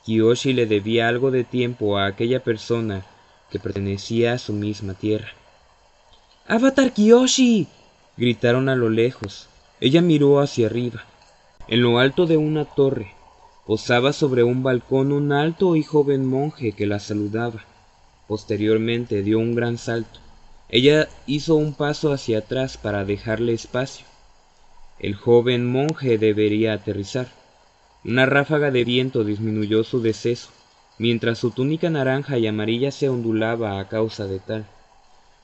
Kiyoshi le debía algo de tiempo a aquella persona que pertenecía a su misma tierra. ¡Avatar Kiyoshi! Gritaron a lo lejos. Ella miró hacia arriba. En lo alto de una torre, posaba sobre un balcón un alto y joven monje que la saludaba. Posteriormente dio un gran salto. Ella hizo un paso hacia atrás para dejarle espacio. El joven monje debería aterrizar. Una ráfaga de viento disminuyó su deceso, mientras su túnica naranja y amarilla se ondulaba a causa de tal.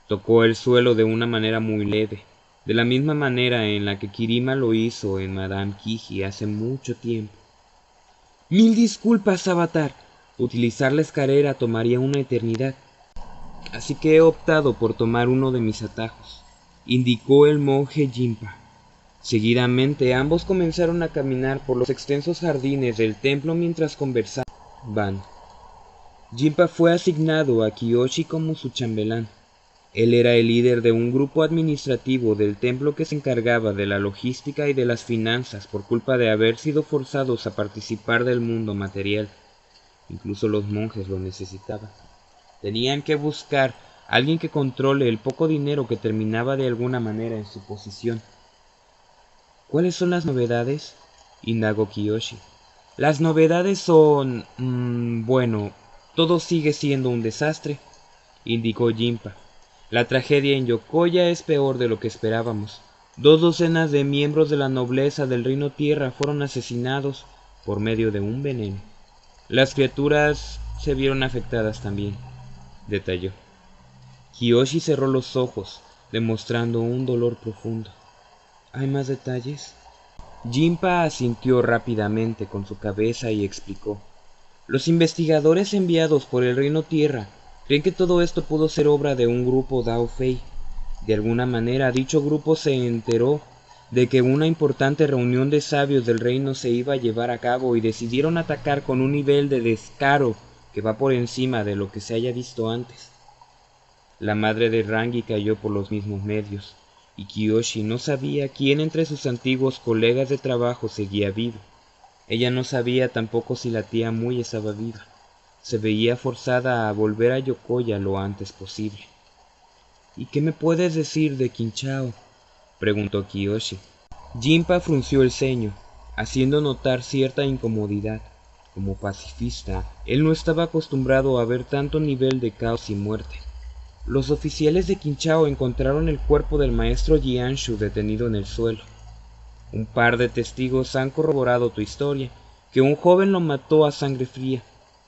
Tocó el suelo de una manera muy leve, de la misma manera en la que Kirima lo hizo en Madame Kiji hace mucho tiempo. «Mil disculpas, Avatar. Utilizar la escalera tomaría una eternidad. Así que he optado por tomar uno de mis atajos», indicó el monje Jinpa. Seguidamente ambos comenzaron a caminar por los extensos jardines del templo mientras conversaban. Jinpa fue asignado a Kiyoshi como su chambelán. Él era el líder de un grupo administrativo del templo que se encargaba de la logística y de las finanzas por culpa de haber sido forzados a participar del mundo material. Incluso los monjes lo necesitaban. Tenían que buscar a alguien que controle el poco dinero que terminaba de alguna manera en su posesión. ¿Cuáles son las novedades?, indagó Kiyoshi. Las novedades son... bueno, todo sigue siendo un desastre, indicó Jinpa. La tragedia en Yokoya es peor de lo que esperábamos. 2 docenas de miembros de la nobleza del Reino Tierra fueron asesinados por medio de un veneno. Las criaturas se vieron afectadas también, detalló. Kiyoshi cerró los ojos, demostrando un dolor profundo. ¿Hay más detalles? Jinpa asintió rápidamente con su cabeza y explicó. Los investigadores enviados por el Reino Tierra creen que todo esto pudo ser obra de un grupo Dao Fei. De alguna manera, dicho grupo se enteró de que una importante reunión de sabios del reino se iba a llevar a cabo y decidieron atacar con un nivel de descaro que va por encima de lo que se haya visto antes. La madre de Rangi cayó por los mismos medios, y Kiyoshi no sabía quién entre sus antiguos colegas de trabajo seguía vivo. Ella no sabía tampoco si la tía Mui estaba viva. Se veía forzada a volver a Yokoya lo antes posible. ¿Y qué me puedes decir de Kinchao?, preguntó Kiyoshi. Jinpa frunció el ceño, haciendo notar cierta incomodidad. Como pacifista, él no estaba acostumbrado a ver tanto nivel de caos y muerte. Los oficiales de Kinchao encontraron el cuerpo del maestro Jianshu detenido en el suelo. Un par de testigos han corroborado tu historia, que un joven lo mató a sangre fría,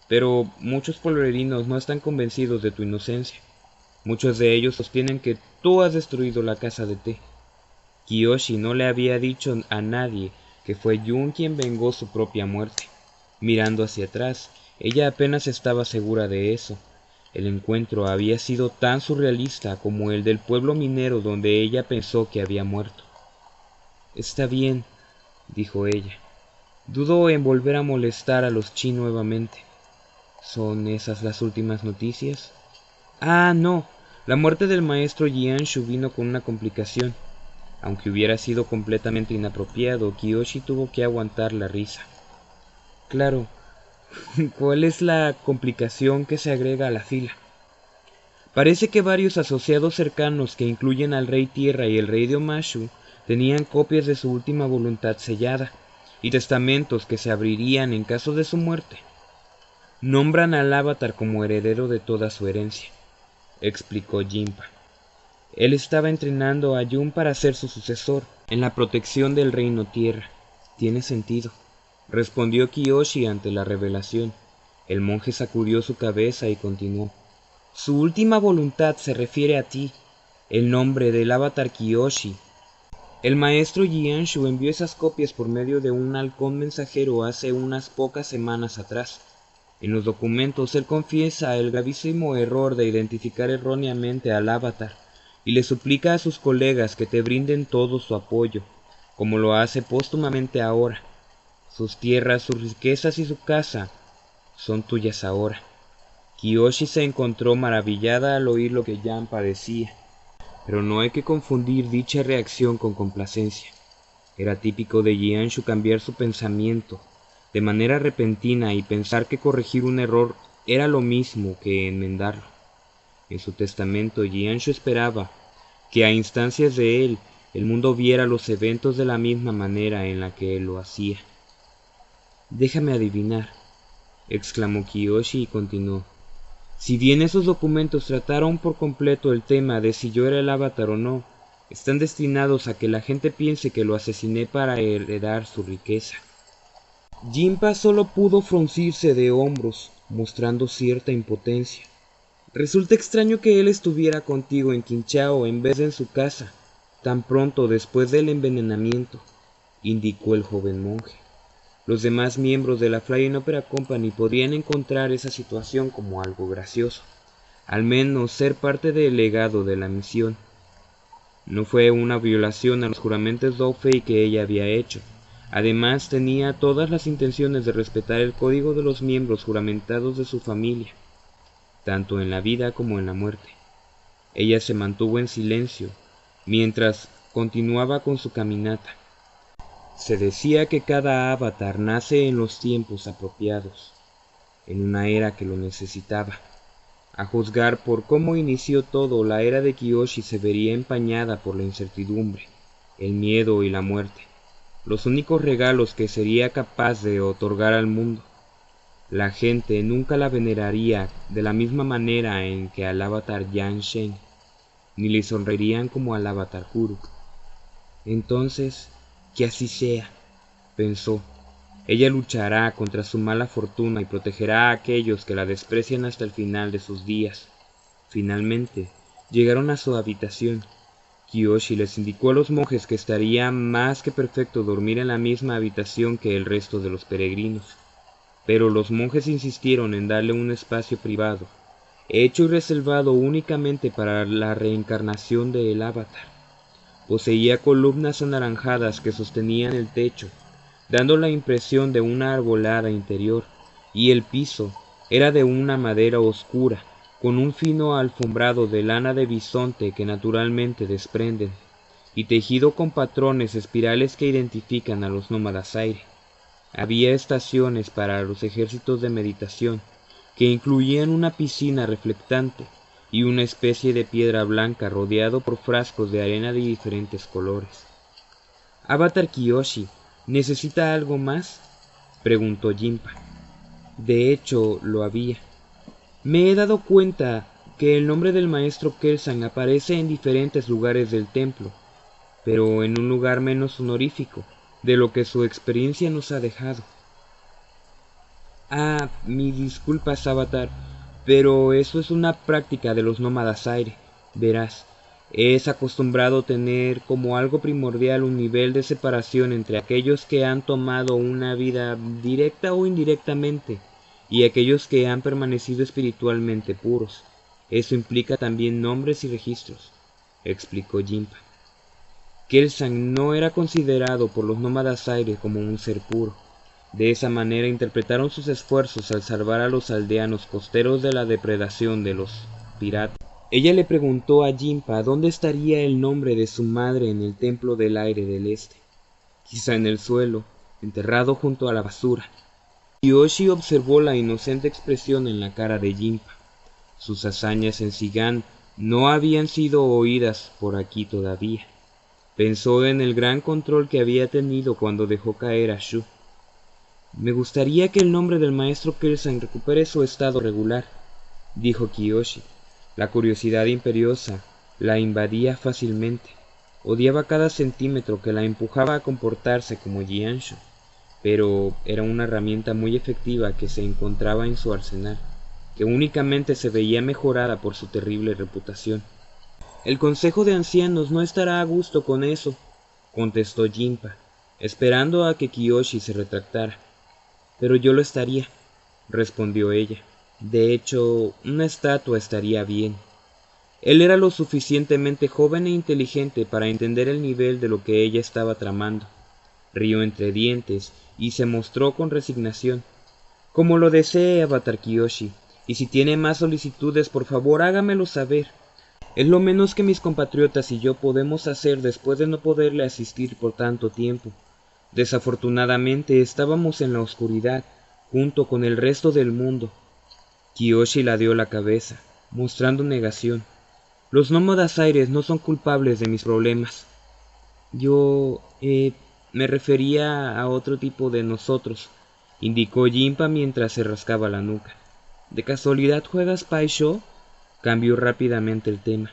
pero muchos pueblerinos no están convencidos de tu inocencia. Muchos de ellos sostienen que tú has destruido la casa de té. Kiyoshi no le había dicho a nadie que fue Yun quien vengó su propia muerte. Mirando hacia atrás, ella apenas estaba segura de eso. El encuentro había sido tan surrealista como el del pueblo minero donde ella pensó que había muerto. Está bien, dijo ella. Dudo en volver a molestar a los Chi nuevamente. ¿Son esas las últimas noticias? Ah, no. La muerte del maestro Jianshu vino con una complicación. Aunque hubiera sido completamente inapropiado, Kiyoshi tuvo que aguantar la risa. Claro. ¿Cuál es la complicación que se agrega a la fila? Parece que varios asociados cercanos que incluyen al Rey Tierra y el Rey de Omashu tenían copias de su última voluntad sellada y testamentos que se abrirían en caso de su muerte. Nombran al Avatar como heredero de toda su herencia, explicó Jinpa. Él estaba entrenando a Yun para ser su sucesor en la protección del Reino Tierra. Tiene sentido, respondió Kiyoshi ante la revelación. El monje sacudió su cabeza y continuó. Su última voluntad se refiere a ti, el nombre del Avatar Kiyoshi. El maestro Jianshu envió esas copias por medio de un halcón mensajero hace unas pocas semanas atrás. En los documentos él confiesa el gravísimo error de identificar erróneamente al Avatar y le suplica a sus colegas que te brinden todo su apoyo, como lo hace póstumamente ahora. Sus tierras, sus riquezas y su casa son tuyas ahora. Kiyoshi se encontró maravillada al oír lo que Jampa decía, pero no hay que confundir dicha reacción con complacencia. Era típico de Jianshu cambiar su pensamiento de manera repentina y pensar que corregir un error era lo mismo que enmendarlo. En su testamento, Jianshu esperaba que a instancias de él, el mundo viera los eventos de la misma manera en la que él lo hacía. «Déjame adivinar», exclamó Kiyoshi y continuó. «Si bien esos documentos trataron por completo el tema de si yo era el Avatar o no, están destinados a que la gente piense que lo asesiné para heredar su riqueza». Jinpa solo pudo fruncirse de hombros, mostrando cierta impotencia. «Resulta extraño que él estuviera contigo en Qinchao en vez de en su casa, tan pronto después del envenenamiento», indicó el joven monje. Los demás miembros de la Flying Opera Company podrían encontrar esa situación como algo gracioso, al menos ser parte del legado de la misión. No fue una violación a los juramentos Dou-Fei que ella había hecho. Además, tenía todas las intenciones de respetar el código de los miembros juramentados de su familia, tanto en la vida como en la muerte. Ella se mantuvo en silencio, mientras continuaba con su caminata. Se decía que cada avatar nace en los tiempos apropiados, en una era que lo necesitaba. A juzgar por cómo inició todo, la era de Kiyoshi se vería empañada por la incertidumbre, el miedo y la muerte, los únicos regalos que sería capaz de otorgar al mundo. La gente nunca la veneraría de la misma manera en que al avatar Yan Shen, ni le sonreirían como al avatar Kuru. Entonces, que así sea, pensó. Ella luchará contra su mala fortuna y protegerá a aquellos que la desprecian hasta el final de sus días. Finalmente, llegaron a su habitación. Kiyoshi les indicó a los monjes que estaría más que perfecto dormir en la misma habitación que el resto de los peregrinos, pero los monjes insistieron en darle un espacio privado, hecho y reservado únicamente para la reencarnación del avatar. Poseía columnas anaranjadas que sostenían el techo, dando la impresión de una arbolada interior, y el piso era de una madera oscura, con un fino alfombrado de lana de bisonte que naturalmente desprenden, y tejido con patrones espirales que identifican a los nómadas aire. Había estaciones para los ejércitos de meditación, que incluían una piscina reflectante y una especie de piedra blanca rodeado por frascos de arena de diferentes colores. «Avatar Kiyoshi, ¿necesita algo más?», preguntó Jinpa. De hecho, lo había. «Me he dado cuenta que el nombre del maestro Kelsang aparece en diferentes lugares del templo, pero en un lugar menos honorífico de lo que su experiencia nos ha dejado». «Ah, mis disculpas, Avatar, pero eso es una práctica de los nómadas aire. Verás, es acostumbrado tener como algo primordial un nivel de separación entre aquellos que han tomado una vida directa o indirectamente y aquellos que han permanecido espiritualmente puros. Eso implica también nombres y registros», explicó Jinpa. Kelsang no era considerado por los nómadas aire como un ser puro. De esa manera interpretaron sus esfuerzos al salvar a los aldeanos costeros de la depredación de los piratas. Ella le preguntó a Jinpa dónde estaría el nombre de su madre en el templo del aire del este. Quizá en el suelo, enterrado junto a la basura. Kiyoshi observó la inocente expresión en la cara de Jinpa. Sus hazañas en Sigan no habían sido oídas por aquí todavía. Pensó en el gran control que había tenido cuando dejó caer a Shu. «Me gustaría que el nombre del maestro Kelsang recupere su estado regular», dijo Kiyoshi. La curiosidad imperiosa la invadía fácilmente. Odiaba cada centímetro que la empujaba a comportarse como Jianshu, pero era una herramienta muy efectiva que se encontraba en su arsenal, que únicamente se veía mejorada por su terrible reputación. «El Consejo de Ancianos no estará a gusto con eso», contestó Jinpa, esperando a que Kiyoshi se retractara. «Pero yo lo estaría. respondió ella. De hecho, una estatua estaría bien. Él era lo suficientemente joven e inteligente para entender el nivel de lo que ella estaba tramando. Rió entre dientes y se mostró con resignación. Como lo desee, Avatar Kyoshi, y si tiene más solicitudes, por favor hágamelo saber. Es lo menos que mis compatriotas y yo podemos hacer después de no poderle asistir por tanto tiempo. Desafortunadamente estábamos en la oscuridad, junto con el resto del mundo. Kyoshi ladeó la cabeza, mostrando negación. Los nómadas aires no son culpables de mis problemas. Yo, me refería a otro tipo de nosotros, indicó Jinpa mientras se rascaba la nuca. ¿De casualidad juegas Paisho? Cambió rápidamente el tema.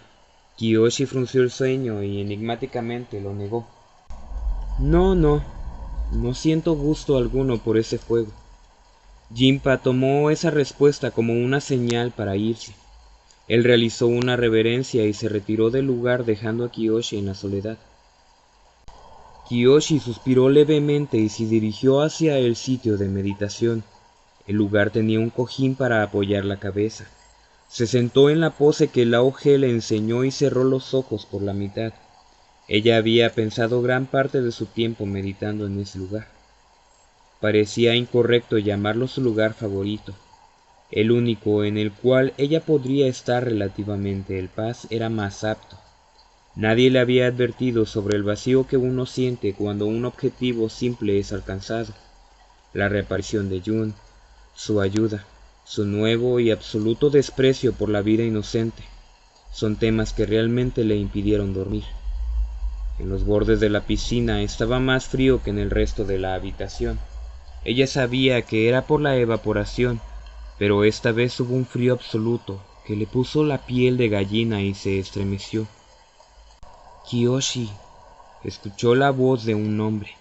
Kyoshi frunció el ceño y enigmáticamente lo negó. No siento gusto alguno por ese juego. Jinpa tomó esa respuesta como una señal para irse. Él realizó una reverencia y se retiró del lugar dejando a Kyoshi en la soledad. Kyoshi suspiró levemente y se dirigió hacia el sitio de meditación. El lugar tenía un cojín para apoyar la cabeza. Se sentó en la pose que Lao He le enseñó y cerró los ojos por la mitad. Ella había pensado gran parte de su tiempo meditando en ese lugar. Parecía incorrecto llamarlo su lugar favorito. El único en el cual ella podría estar relativamente en paz era más apto. Nadie le había advertido sobre el vacío que uno siente cuando un objetivo simple es alcanzado. La reaparición de Jun, su ayuda, su nuevo y absoluto desprecio por la vida inocente, son temas que realmente le impidieron dormir. En los bordes de la piscina estaba más frío que en el resto de la habitación. Ella sabía que era por la evaporación, pero esta vez hubo un frío absoluto que le puso la piel de gallina y se estremeció. Kyoshi, escuchó la voz de un hombre.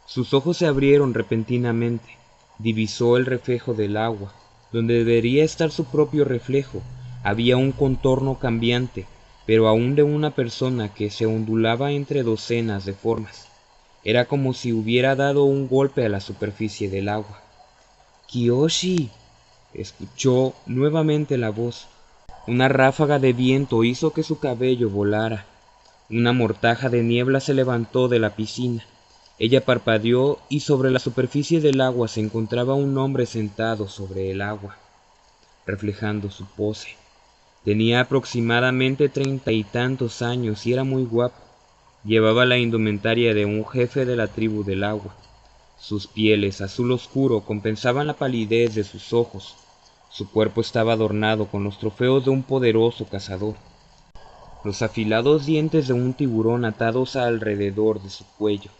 Sus ojos se abrieron repentinamente. Divisó el reflejo del agua. Donde debería estar su propio reflejo, había un contorno cambiante, pero aún de una persona que se ondulaba entre docenas de formas. Era como si hubiera dado un golpe a la superficie del agua. Kyoshi, escuchó nuevamente la voz. Una ráfaga de viento hizo que su cabello volara. Una mortaja de niebla se levantó de la piscina. Ella parpadeó y sobre la superficie del agua se encontraba un hombre sentado sobre el agua, reflejando su pose. Tenía aproximadamente 30 y tantos años y era muy guapo. Llevaba la indumentaria de un jefe de la tribu del agua. Sus pieles azul oscuro compensaban la palidez de sus ojos. Su cuerpo estaba adornado con los trofeos de un poderoso cazador. Los afilados dientes de un tiburón atados alrededor de su cuello.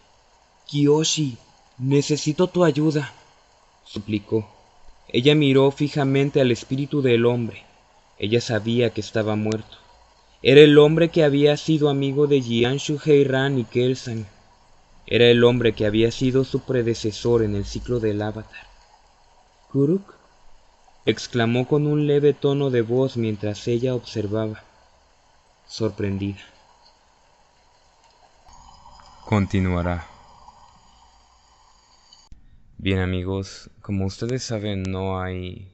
Kyoshi, necesito tu ayuda, suplicó. Ella miró fijamente al espíritu del hombre. Ella sabía que estaba muerto. Era el hombre que había sido amigo de Jianshu Heiran y Kelsang. Era el hombre que había sido su predecesor en el ciclo del Avatar. ¿Kuruk? Exclamó con un leve tono de voz mientras ella observaba, sorprendida. Continuará. Bien amigos, como ustedes saben, no hay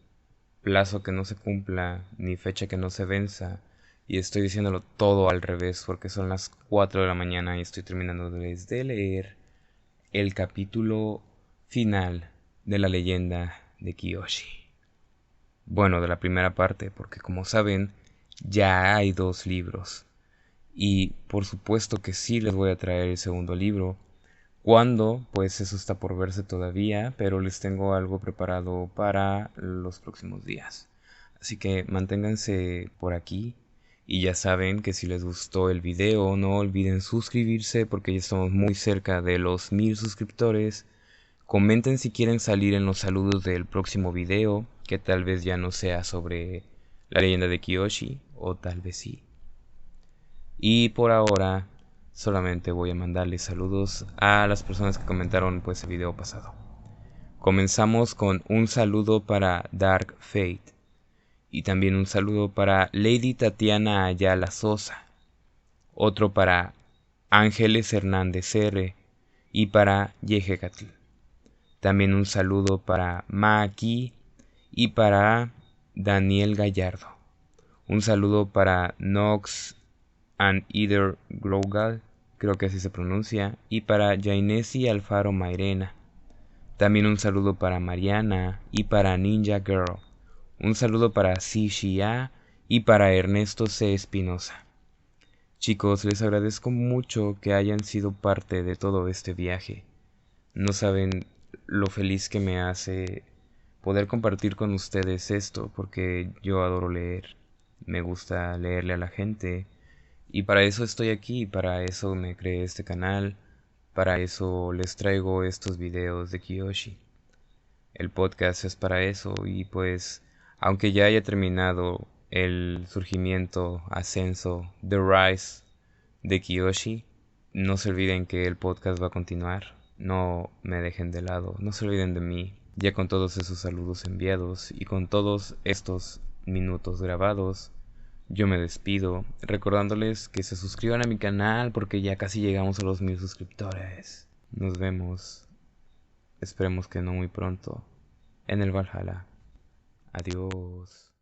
plazo que no se cumpla ni fecha que no se venza, y estoy diciéndolo todo al revés porque son las 4 de la mañana y estoy terminando de leer el capítulo final de la leyenda de Kyoshi. Bueno, de la primera parte, porque como saben, ya hay 2 libros. Y por supuesto que sí les voy a traer el segundo libro. ¿Cuándo? Pues eso está por verse todavía, pero les tengo algo preparado para los próximos días. Así que manténganse por aquí y ya saben que si les gustó el video no olviden suscribirse porque ya estamos muy cerca de los 1000 suscriptores. Comenten si quieren salir en los saludos del próximo video, que tal vez ya no sea sobre la leyenda de Kyoshi, o tal vez sí. Y por ahora solamente voy a mandarles saludos a las personas que comentaron pues el video pasado. Comenzamos con un saludo para Dark Fate y también un saludo para Lady Tatiana Ayala Sosa, otro para Ángeles Hernández R y para Yejecatl. También un saludo para Maki y para Daniel Gallardo. Un saludo para Nox and Either Global, creo que así se pronuncia, y para Jainesi Alfaro Mairena. También un saludo para Mariana y para Ninja Girl. Un saludo para Xia y para Ernesto C. Espinosa. Chicos, les agradezco mucho que hayan sido parte de todo este viaje. No saben lo feliz que me hace poder compartir con ustedes esto, porque yo adoro leer. Me gusta leerle a la gente. Y para eso estoy aquí, para eso me creé este canal, para eso les traigo estos videos de Kiyoshi. El podcast es para eso y pues, aunque ya haya terminado el surgimiento, ascenso, the rise de Kiyoshi, no se olviden que el podcast va a continuar. No me dejen de lado, no se olviden de mí. Ya con todos esos saludos enviados y con todos estos minutos grabados, yo me despido recordándoles que se suscriban a mi canal porque ya casi llegamos a los 1000 suscriptores. Nos vemos, esperemos que no muy pronto, en el Valhalla. Adiós.